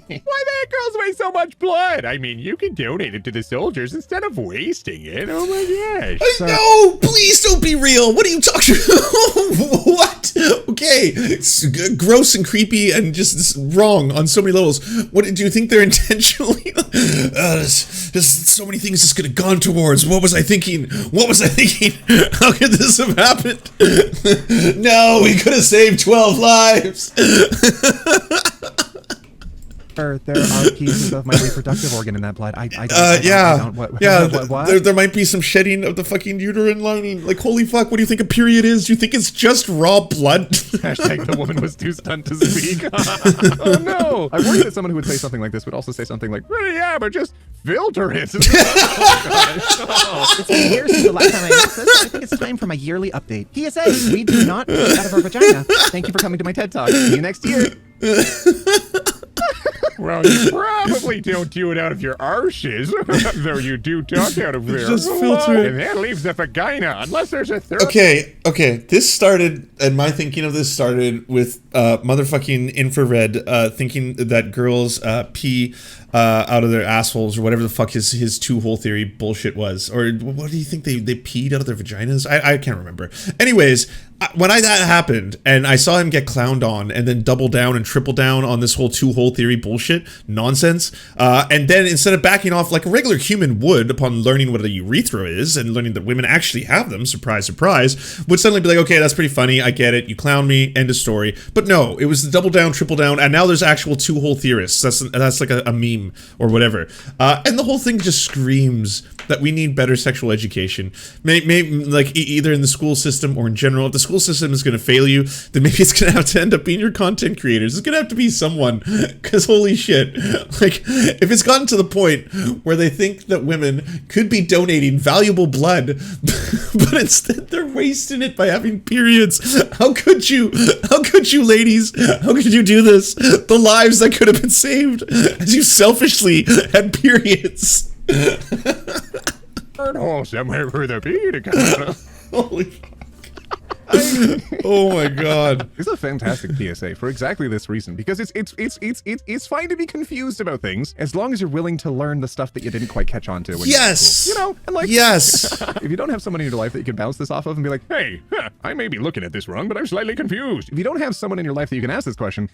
Why that girls waste so much blood? I mean, you can donate it to the soldiers instead of wasting it. Oh my gosh. No, please don't be real. What are you talking about? What? Okay, it's gross and creepy and just wrong on so many levels. What do you think they're intentionally? There's so many things this could have gone towards. What was I thinking? How could this have happened? No, we could have saved 12 lives. There are pieces of my reproductive organ in that blood. There might be some shedding of the fucking uterine lining. Like, holy fuck, what do you think a period is? Do you think it's just raw blood? Hashtag the woman was too stunned to speak. Oh no! I worried that someone who would say something like this would also say something like, well, yeah, but just filter it. Oh, gosh. It's been years since the last time I asked this. I think it's time for my yearly update. PSA, we do not pee out of our vagina. Thank you for coming to my TED Talk. See you next year. Well, you probably don't do it out of your arshes, though you do talk out of there. Just filter it. And that leaves the vagina, unless there's a third. Okay. This started, and my thinking of this started with motherfucking infrared thinking that girls pee out of their assholes or whatever the fuck his two-hole theory bullshit was. Or what do you think they peed out of their vaginas? I can't remember. Anyways, when that happened and I saw him get clowned on and then double down and triple down on this whole two-hole theory bullshit bullshit, nonsense. And then instead of backing off like a regular human would upon learning what a urethra is and learning that women actually have them, surprise, surprise, would suddenly be like, okay, that's pretty funny, I get it, you clown me, end of story. But no, it was the double down, triple down, and now there's actual two-hole theorists. That's like a meme or whatever. And the whole thing just screams that we need better sexual education. Maybe like either in the school system or in general. If the school system is going to fail you, then maybe it's going to have to end up being your content creators. It's going to have to be someone, because holy shit, like if it's gotten to the point where they think that women could be donating valuable blood, but instead they're wasting it by having periods. How could you ladies, how could you do this? The lives that could have been saved as you selfishly had periods. Oh, somewhere for the bee to come. Holy fuck. Oh my god. This is a fantastic PSA for exactly this reason, because it's fine to be confused about things as long as you're willing to learn the stuff that you didn't quite catch on to when Yes. you were in school. You know, and like Yes. if you don't have someone in your life that you can bounce this off of and be like, Hey, I may be looking at this wrong, but I'm slightly confused. if you don't have someone in your life that you can ask this question,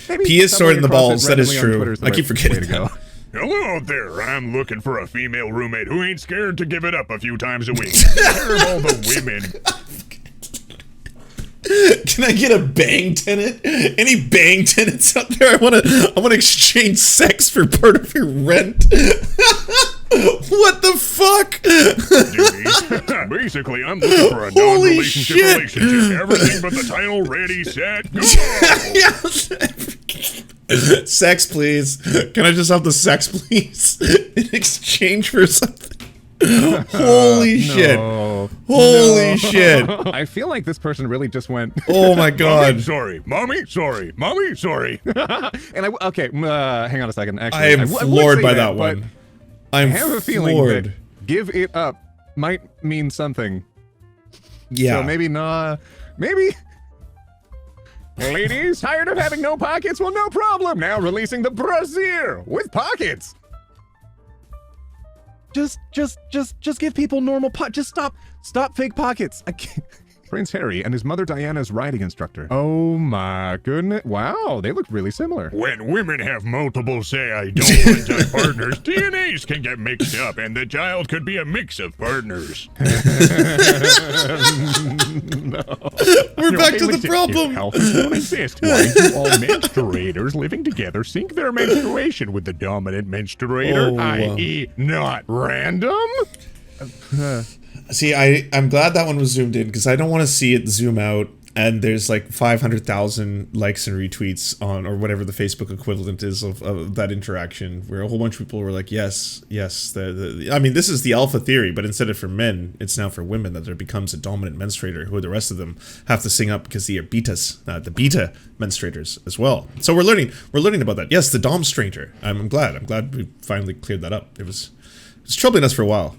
maybe P is stumbling sword in the across it balls, that is randomly on true. Twitter is the I keep right forgetting way to go. that. Hello out there. I'm looking for a female roommate who ain't scared to give it up a few times a week. Take care of all the women. Can I get a bang tenant? Any bang tenants out there? I wanna exchange sex for part of your rent. What the fuck? Dude, basically, I'm looking for a Holy non-relationship shit. relationship. Everything but the title, ready, set, go! Sex, please. Can I just have the sex, please? In exchange for something? Holy shit. Holy shit. I feel like this person really just went. Oh my god. Sorry, mommy, sorry, mommy, sorry. And hang on a second. Actually, I am would say floored by that but one. I I'm have a feeling floored. that give it up might mean something. Yeah. So maybe not. Maybe. Ladies, tired of having no pockets? Well, no problem. Now releasing the brassiere with pockets. Just give people normal Just stop fake pockets. I can't. Prince Harry and his mother Diana's riding instructor. Oh my goodness. Wow, they look really similar. When women have multiple say I don't want type partners, DNAs can get mixed up and the child could be a mix of partners. We're back to the problem. If health don't exist, why do all menstruators living together sync their menstruation with the dominant menstruator, Oh, i.e. not random? See, I'm glad that one was zoomed in because I don't want to see it zoom out and there's like 500,000 likes and retweets on, or whatever the Facebook equivalent is of that interaction, where a whole bunch of people were like, yes. I mean, this is the alpha theory, but instead of for men, it's now for women, that there becomes a dominant menstruator who the rest of them have to sing up because they are betas, the beta menstruators as well. So we're learning about that. Yes, the dom stranger. I'm glad we finally cleared that up. It was troubling us for a while.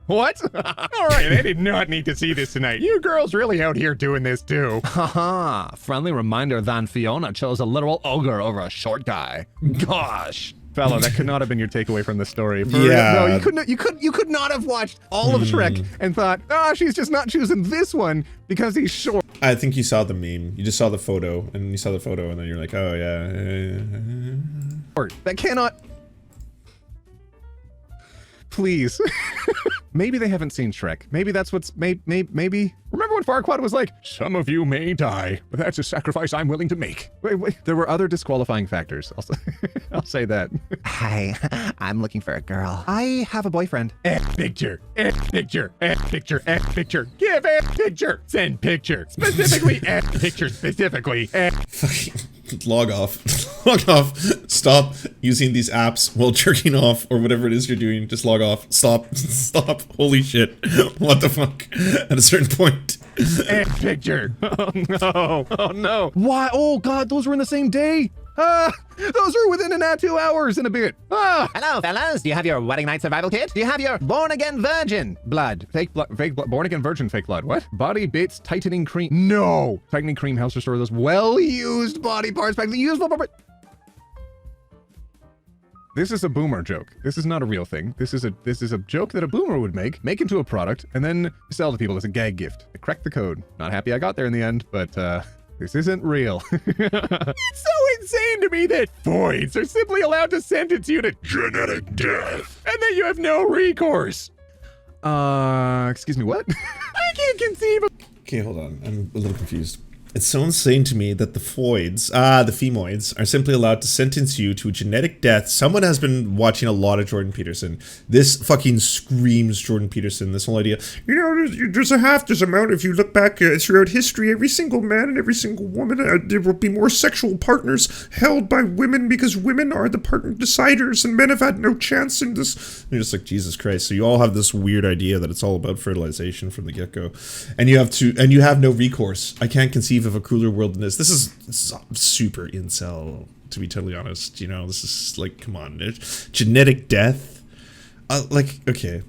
What? All right, I did not need to see this tonight. You girls really out here doing this too. Haha, friendly reminder that Fiona chose a literal ogre over a short guy. Gosh. Fella, that could not have been your takeaway from the story. Yeah. No, you could not have watched all of Shrek and thought, she's just not choosing this one because he's short. I think you saw the meme. You just saw the photo, and you saw the photo, and then you're like, oh yeah. That cannot. Please. Maybe they haven't seen Shrek. Maybe that's what's maybe. Remember when Farquaad was like, some of you may die, but that's a sacrifice I'm willing to make. wait, there were other disqualifying factors. I'll say that. Hi, I'm looking for a girl. I have a boyfriend. Picture, picture, picture, picture, give picture, send picture, specifically picture, specifically. Log off. Log off. Stop using these apps while jerking off or whatever it is you're doing. Just log off. Stop. Stop. Holy shit. What the fuck? At a certain point. Picture. Oh no. Oh no. Why? Oh god, those were in the same day. Those are within 2 hours and a bit. Hello, fellas. Do you have your wedding night survival kit? Do you have your born-again virgin blood? Fake blood, born again virgin fake blood. What? Body bits tightening cream. No. Tightening cream helps restore those well-used body parts back to the usable part. This is a boomer joke. This is not a real thing. This is a joke that a boomer would make into a product, and then sell to people as a gag gift. I cracked the code. Not happy I got there in the end, but This isn't real. It's so insane to me that voids are simply allowed to sentence you to genetic death, and that you have no recourse. Excuse me, what? I can't conceive of. Okay, hold on. I'm a little confused. It's so insane to me that the femoids, are simply allowed to sentence you to a genetic death. Someone has been watching a lot of Jordan Peterson. This fucking screams Jordan Peterson. This whole idea, there's a amount. If you look back throughout history, every single man and every single woman, there will be more sexual partners held by women because women are the partner deciders and men have had no chance in this. You're just like, Jesus Christ. So you all have this weird idea that it's all about fertilization from the get-go, and you have no recourse. I can't conceive of a crueler world than this. This is super incel, to be totally honest. This is like, come on, genetic death. Okay,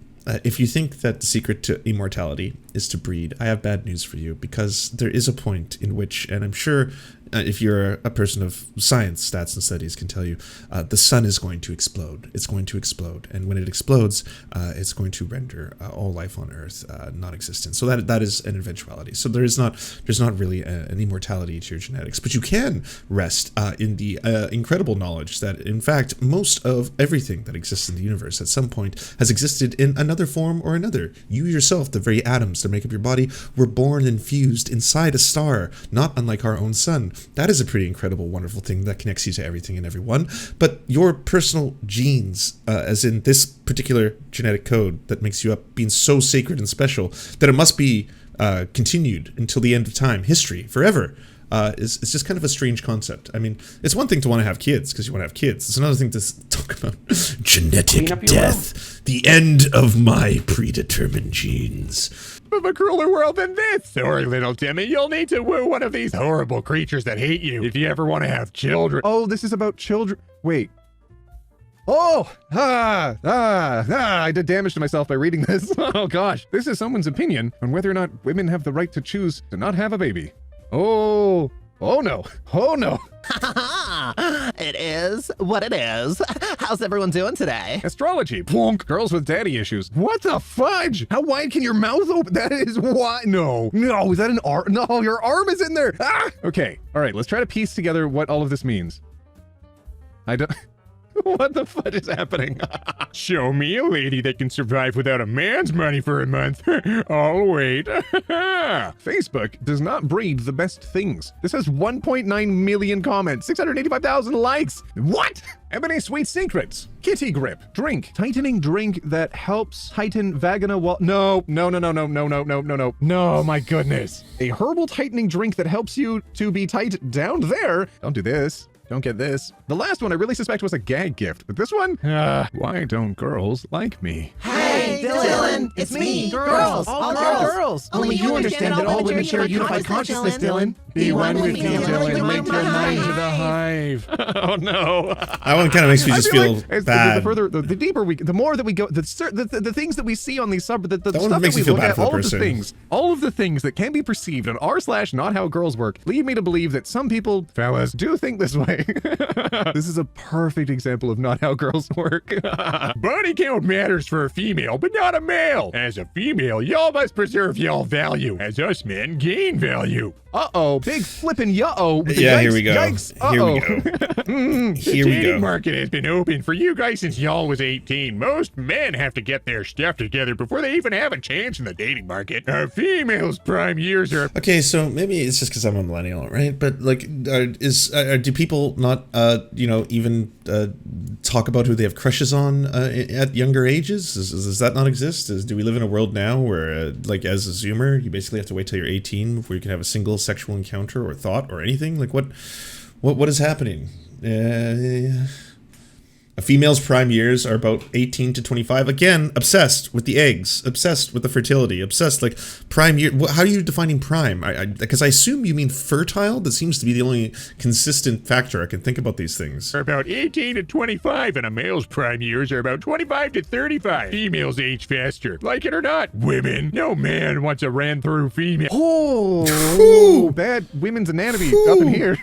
if you think that the secret to immortality is to breed, I have bad news for you, because there is a point in which, and I'm sure if you're a person of science, stats, and studies can tell you, the sun is going to explode. It's going to explode, and when it explodes, it's going to render all life on Earth non-existent. So that is an eventuality. So there's not really an immortality to your genetics, but you can rest in the incredible knowledge that, in fact, most of everything that exists in the universe at some point has existed in another form or another. You yourself, the very atoms that make up your body, were born and fused inside a star, not unlike our own sun. That is a pretty incredible, wonderful thing that connects you to everything and everyone. But your personal genes, as in this particular genetic code that makes you up being so sacred and special that it must be continued until the end of time, history, forever, is just kind of a strange concept. I mean, it's one thing to want to have kids because you want to have kids. It's another thing to talk about genetic death, the end of my predetermined genes. Of a crueler world than this. Sorry, little Timmy, you'll need to woo one of these horrible creatures that hate you if you ever want to have children. Oh, this is about children. Wait. Oh, I did damage to myself by reading this. Oh gosh. This is someone's opinion on whether or not women have the right to choose to not have a baby. Oh no. It is what it is. How's everyone doing today? Astrology. Plonk. Girls with daddy issues. What the fudge? How wide can your mouth open? That is wide. No. Is that an arm? No, your arm is in there. Ah! Okay. All right. Let's try to piece together what all of this means. I don't. What the fudge is happening? Show me a lady that can survive without a man's money for a month. I'll wait. Facebook does not breed the best things. This has 1.9 million comments, 685,000 likes. What? Ebony Sweet Secrets. Kitty Grip. Drink. Tightening drink that helps tighten vagina wall. No, my goodness. A herbal tightening drink that helps you to be tight down there. Don't do this. Don't get this. The last one I really suspect was a gag gift, but this one? Why don't girls like me? Hey, Dylan! It's me, girls! All girls! Only you understand that all women share a unified consciousness, Dylan. Be one with me, Dylan. Link your mind to the hive. Oh no. That one kind of makes me just feel bad. The deeper the more that we go, the things that we see on these stuff that makes we me feel look bad at, for the person. all of the things that can be perceived on r/not how girls work lead me to believe that some people, fellas, do think this way. This is a perfect example of not how girls work. Body count matters for a female, but not a male. As a female, y'all must preserve y'all value. As us men, gain value. Uh-oh, big flippin' yeah-oh. Yeah, here we go. Yikes, Here we go. Here we The dating go. market has been open for you guys since y'all was 18. Most men have to get their stuff together before they even have a chance in the dating market. A female's prime years are... Okay, so maybe it's just because I'm a millennial, right? But like, do people not, even talk about who they have crushes on at younger ages? Does that not exist? Do we live in a world now where, like, as a Zoomer, you basically have to wait till you're 18 before you can have a single sexual encounter or thought or anything? Like, what is happening? A female's prime years are about 18 to 25. Again, obsessed with the eggs, obsessed with the fertility, obsessed, like, prime year. How are you defining prime? Because I assume you mean fertile. That seems to be the only consistent factor I can think about these things. Are about 18 to 25, and a male's prime years are about 25 to 35. Females age faster. Like it or not, women. No man wants a ran-through female. Oh, bad women's anatomy up in here.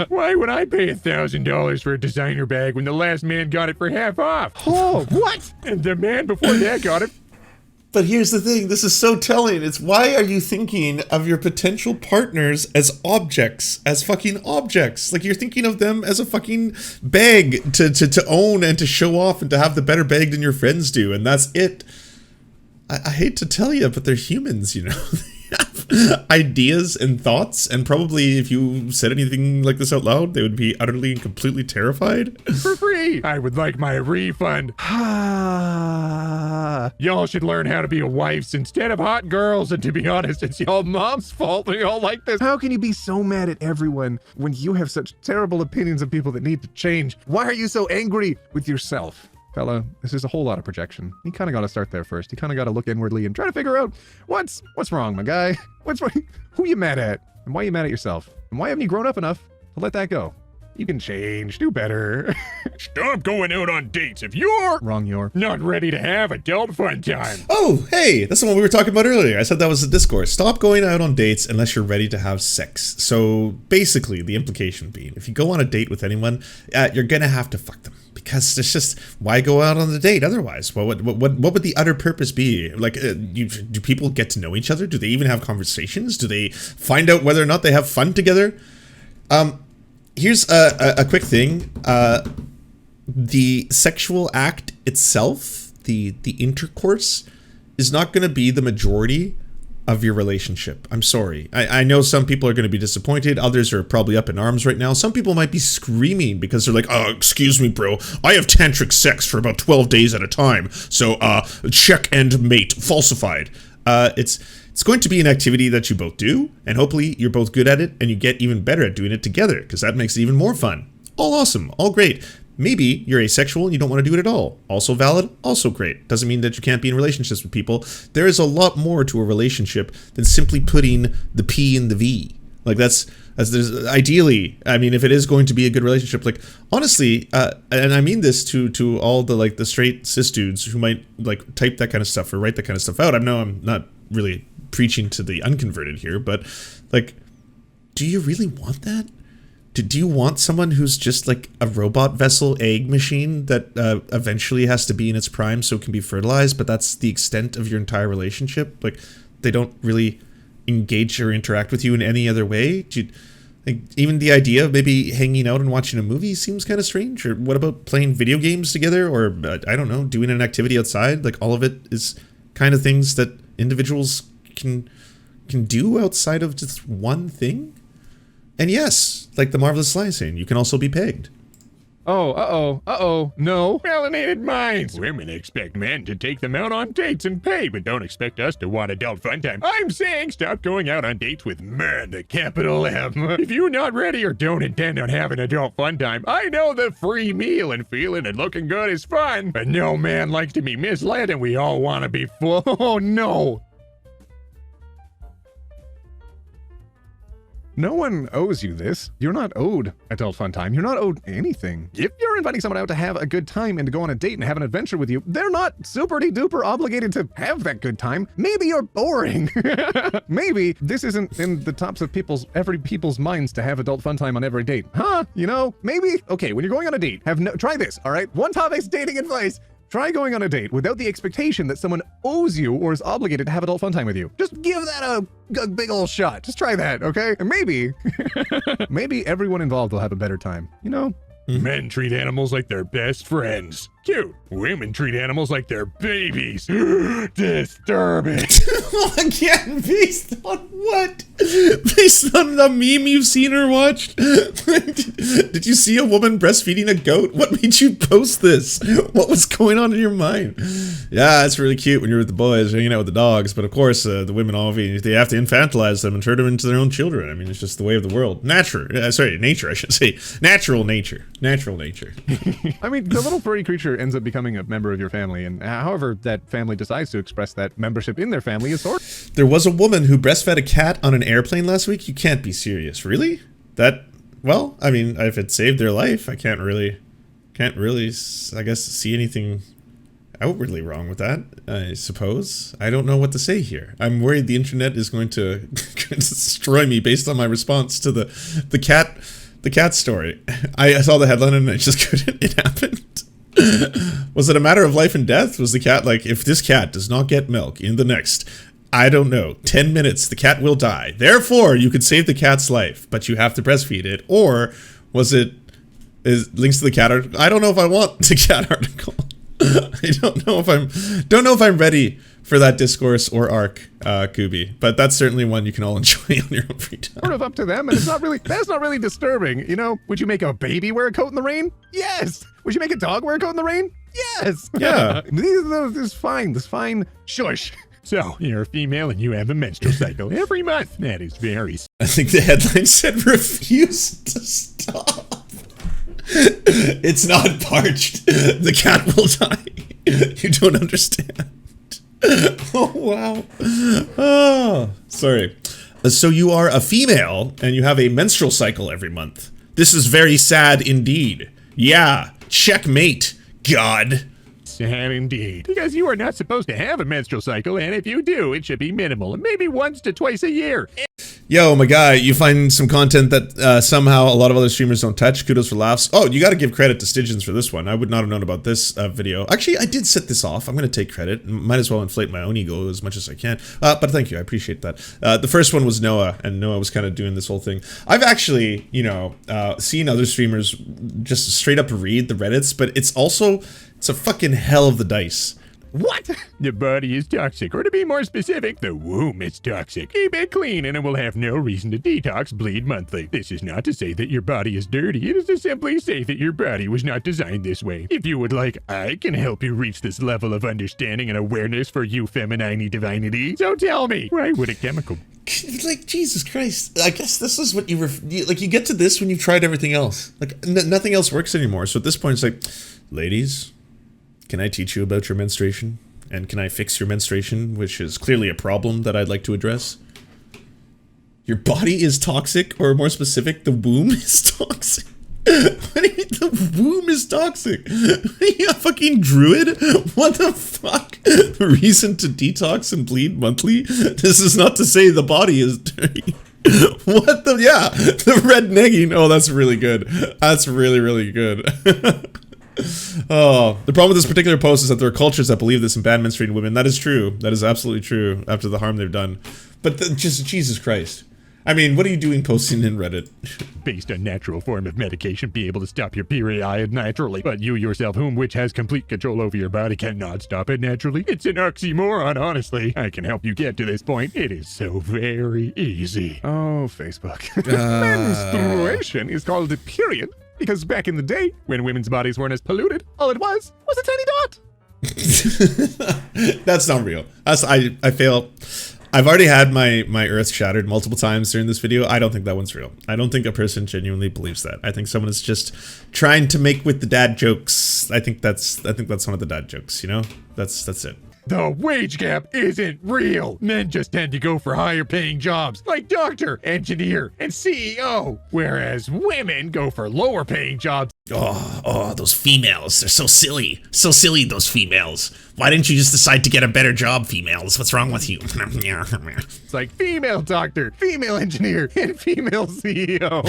Why would I pay $1,000 for a designer bag when the last man got it for half off? Oh, what? And the man before that got it But here's the thing, this is so telling. It's why are you thinking of your potential partners as objects, as fucking objects? Like you're thinking of them as a fucking bag to own and to show off and to have the better bag than your friends do, and that's it. I hate to tell you, but they're humans, you know. They have ideas and thoughts, and probably if you said anything like this out loud, they would be utterly and completely terrified. For free. I would like my refund. Y'all should learn how to be wives instead of hot girls, and to be honest, it's y'all mom's fault they all like this. How can you be so mad at everyone when you have such terrible opinions of people that need to change? Why are you so angry with yourself? Fella, this is a whole lot of projection. You kind of got to start there first. You kind of got to look inwardly and try to figure out what's wrong, my guy. What's wrong? Who you mad at? And why are you mad at yourself? And why haven't you grown up enough to let that go? You can change, do better. Stop going out on dates if you're Wrong, you're not ready to have adult fun time. Oh, hey, that's the one we were talking about earlier. I said that was the discourse. Stop going out on dates unless you're ready to have sex. So basically, the implication being, if you go on a date with anyone, you're gonna have to fuck them. Because it's just, why go out on the date otherwise? Well, what would the utter purpose be? Like, do people get to know each other? Do they even have conversations? Do they find out whether or not they have fun together? Here's a quick thing. The sexual act itself, the intercourse, is not going to be the majority of your relationship. I'm sorry. I know some people are going to be disappointed. Others are probably up in arms right now. Some people might be screaming because they're like, oh, excuse me, bro. I have tantric sex for about 12 days at a time. So, check and mate, falsified. It's going to be an activity that you both do, and hopefully you're both good at it and you get even better at doing it together, because that makes it even more fun. All awesome, all great. Maybe you're asexual and you don't want to do it at all. Also valid, also great. Doesn't mean that you can't be in relationships with people. There is a lot more to a relationship than simply putting the P in the V. Like there's ideally, I mean, if it is going to be a good relationship, like honestly, and I mean this to all the like the straight cis dudes who might like type that kind of stuff or write that kind of stuff out. I know I'm not really preaching to the unconverted here, but like, do you really want that? Do you want someone who's just like a robot vessel egg machine that eventually has to be in its prime so it can be fertilized, but that's the extent of your entire relationship? Like, they don't really engage or interact with you in any other way? Like, even the idea of maybe hanging out and watching a movie seems kind of strange. Or what about playing video games together? Or, I don't know, doing an activity outside? Like, all of it is kind of things that individuals can do outside of just one thing? And yes, like the Marvelous Sly saying, you can also be pegged. Oh, no. Melanated minds. Women expect men to take them out on dates and pay, but don't expect us to want adult fun time. I'm saying stop going out on dates with men, the capital M. If you're not ready or don't intend on having adult fun time, I know the free meal and feeling and looking good is fun, but no man likes to be misled and we all want to be full. Oh, no. No one owes you this. You're not owed adult fun time. You're not owed anything. If you're inviting someone out to have a good time and to go on a date and have an adventure with you, they're not super duper obligated to have that good time. Maybe you're boring. Maybe this isn't in the tops of every people's minds to have adult fun time on every date. Huh? You know, maybe. Okay, when you're going on a date, try this, all right? One topic's dating advice. Try going on a date without the expectation that someone owes you or is obligated to have adult fun time with you. Just give that a big old shot. Just try that, okay? And maybe, maybe everyone involved will have a better time, you know? Men treat animals like their best friends. Cute. Women treat animals like their babies. Disturbing. Again, based on what? Based on the meme you've seen or watched? Did you see a woman breastfeeding a goat? What made you post this? What was going on in your mind? Yeah, it's really cute when you're with the boys hanging out with the dogs, but of course, the women they have to infantilize them and turn them into their own children. I mean, it's just the way of the world. Nature, I should say. Natural nature. I mean, the little furry creature ends up becoming a member of your family, and however that family decides to express that membership in their family is sort. There was a woman who breastfed a cat on an airplane last week. You can't be serious, really? Well, I mean, if it saved their life, I can't really, I guess, see anything outwardly wrong with that, I suppose. I don't know what to say here. I'm worried the internet is going to destroy me based on my response to the cat story. I saw the headline and I just couldn't. It happened. Was it a matter of life and death? Was the cat like, if this cat does not get milk in the next, I don't know, 10 minutes, the cat will die. Therefore, you could save the cat's life, but you have to breastfeed it. Or was it links to the cat article? I don't know if I want the cat article. I don't know if I'm ready for that discourse or arc, Kubi. But that's certainly one you can all enjoy on your own free time. Sort of up to them, and that's not really disturbing. You know, would you make a baby wear a coat in the rain? Yes. Would you make a dog wear a coat in the rain? Yes. Yeah. This is fine. Shush. So, you're a female and you have a menstrual cycle every month. That is very... I think the headline said refuse to stop. It's not parched. The cat will die. You don't understand. Oh, wow. Oh, sorry. So you are a female and you have a menstrual cycle every month. This is very sad indeed. Yeah. Checkmate. God. Sad indeed. Because you are not supposed to have a menstrual cycle, and if you do, it should be minimal, and maybe once to twice a year. Yo, my guy, you find some content that somehow a lot of other streamers don't touch. Kudos for laughs. Oh, you got to give credit to Stygians for this one. I would not have known about this video. Actually, I did set this off. I'm going to take credit. Might as well inflate my own ego as much as I can. But thank you. I appreciate that. The first one was Noah, and Noah was kind of doing this whole thing. I've actually, you know, seen other streamers just straight up read the Reddits, but it's a fucking hell of the dice. What? The body is toxic, or to be more specific, the womb is toxic. Keep it clean and it will have no reason to detox bleed monthly. This is not to say that your body is dirty, it is to simply say that your body was not designed this way. If you would like, I can help you reach this level of understanding and awareness for you feminine divinity. So tell me, why would a chemical... Like, Jesus Christ, I guess this is what you get to this when you've tried everything else. Like, nothing else works anymore. So at this point, it's like, ladies, can I teach you about your menstruation? And can I fix your menstruation, which is clearly a problem that I'd like to address? Your body is toxic, or more specific, the womb is toxic. What do you mean the womb is toxic? Are you a fucking druid? What the fuck? Reason to detox and bleed monthly? This is not to say the body is dirty. What the, yeah, the red negging. Oh, that's really good. That's really, really good. Oh, the problem with this particular post is that there are cultures that believe this in bad menstruating women. That is true. That is absolutely true after the harm they've done. But just, Jesus Christ. I mean, what are you doing posting in Reddit? Based on natural form of medication, be able to stop your period naturally. But you yourself, which has complete control over your body, cannot stop it naturally. It's an oxymoron, honestly. I can help you get to this point. It is so very easy. Oh, Facebook. Menstruation is called a period because back in the day, when women's bodies weren't as polluted, all it was a tiny dot. That's not real. I fail. I've already had my earth shattered multiple times during this video. I don't think that one's real. I don't think a person genuinely believes that. I think someone is just trying to make with the dad jokes. I think that's one of the dad jokes, you know? That's it. The wage gap isn't real. Men just tend to go for higher paying jobs like doctor, engineer, and CEO, whereas women go for lower paying jobs. Oh, those females. They're so silly. So silly, those females. Why didn't you just decide to get a better job, females? What's wrong with you? It's like female doctor, female engineer, and female CEO.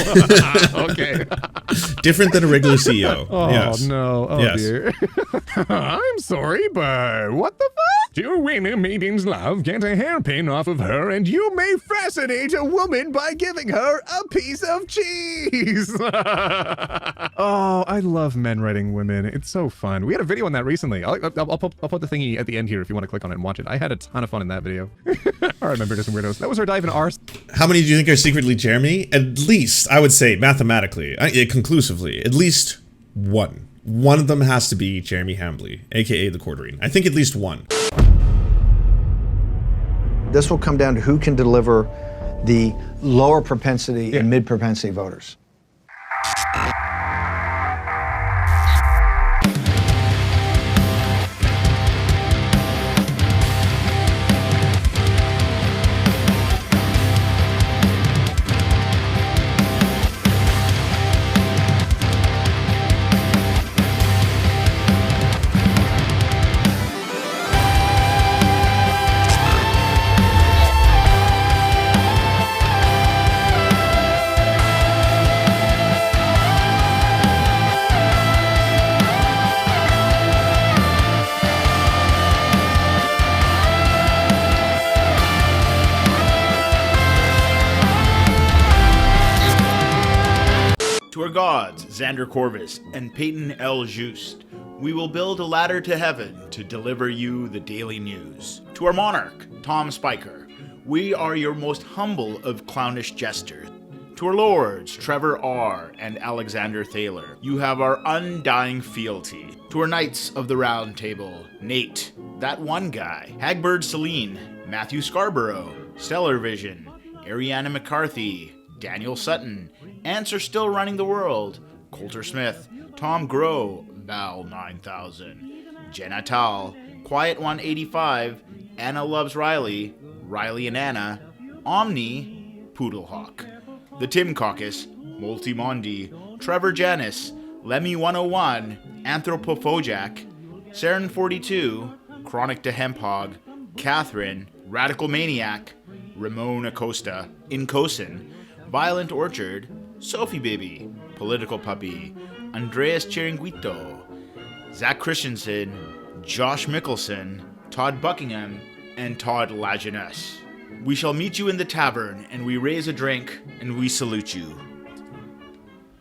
Okay. Different than a regular CEO. Oh, yes. no. Oh, yes. Dear. I'm sorry, but what the fuck? Two women meetings love get a hairpin off of her, and you may fascinate a woman by giving her a piece of cheese. Oh, I love men writing women. It's so fun. We had a video on that recently. I'll put the thingy at the end here if you want to click on it and watch it. I had a ton of fun in that video. All right, my Bearders and Weirdos. That was our dive into ours. How many do you think are secretly Jeremy? At least, I would say, mathematically, conclusively, at least one. One of them has to be Jeremy Hambley, aka the Quartering. I think at least one. This will come down to who can deliver the lower propensity and mid propensity voters. gods, Xander Corvus and Peyton L. Just, we will build a ladder to heaven to deliver you the daily news. To our monarch, Tom Spiker, we are your most humble of clownish jesters. To our lords, Trevor R. and Alexander Thaler, you have our undying fealty. To our knights of the round table, Nate, that one guy, Hagbird Celine, Matthew Scarborough, Stellar Vision, Ariana McCarthy, Daniel Sutton, Ants Are Still Running the World, Coulter Smith, Tom Groh, Val 9000, Jenna Tal, Quiet 185, Anna Loves Riley, Riley and Anna, Omni, Poodlehawk, The Tim Caucus, Multimondi, Trevor Janis, Lemmy 101, Anthropophojak, Saren 42, Chronic to Hemphog, Catherine, Radical Maniac, Ramon Acosta, Incosin, Violent Orchard, Sophie Baby, Political Puppy, Andreas Chiringuito, Zach Christensen, Josh Mickelson, Todd Buckingham, and Todd Lajeunesse. We shall meet you in the tavern, and we raise a drink, and we salute you.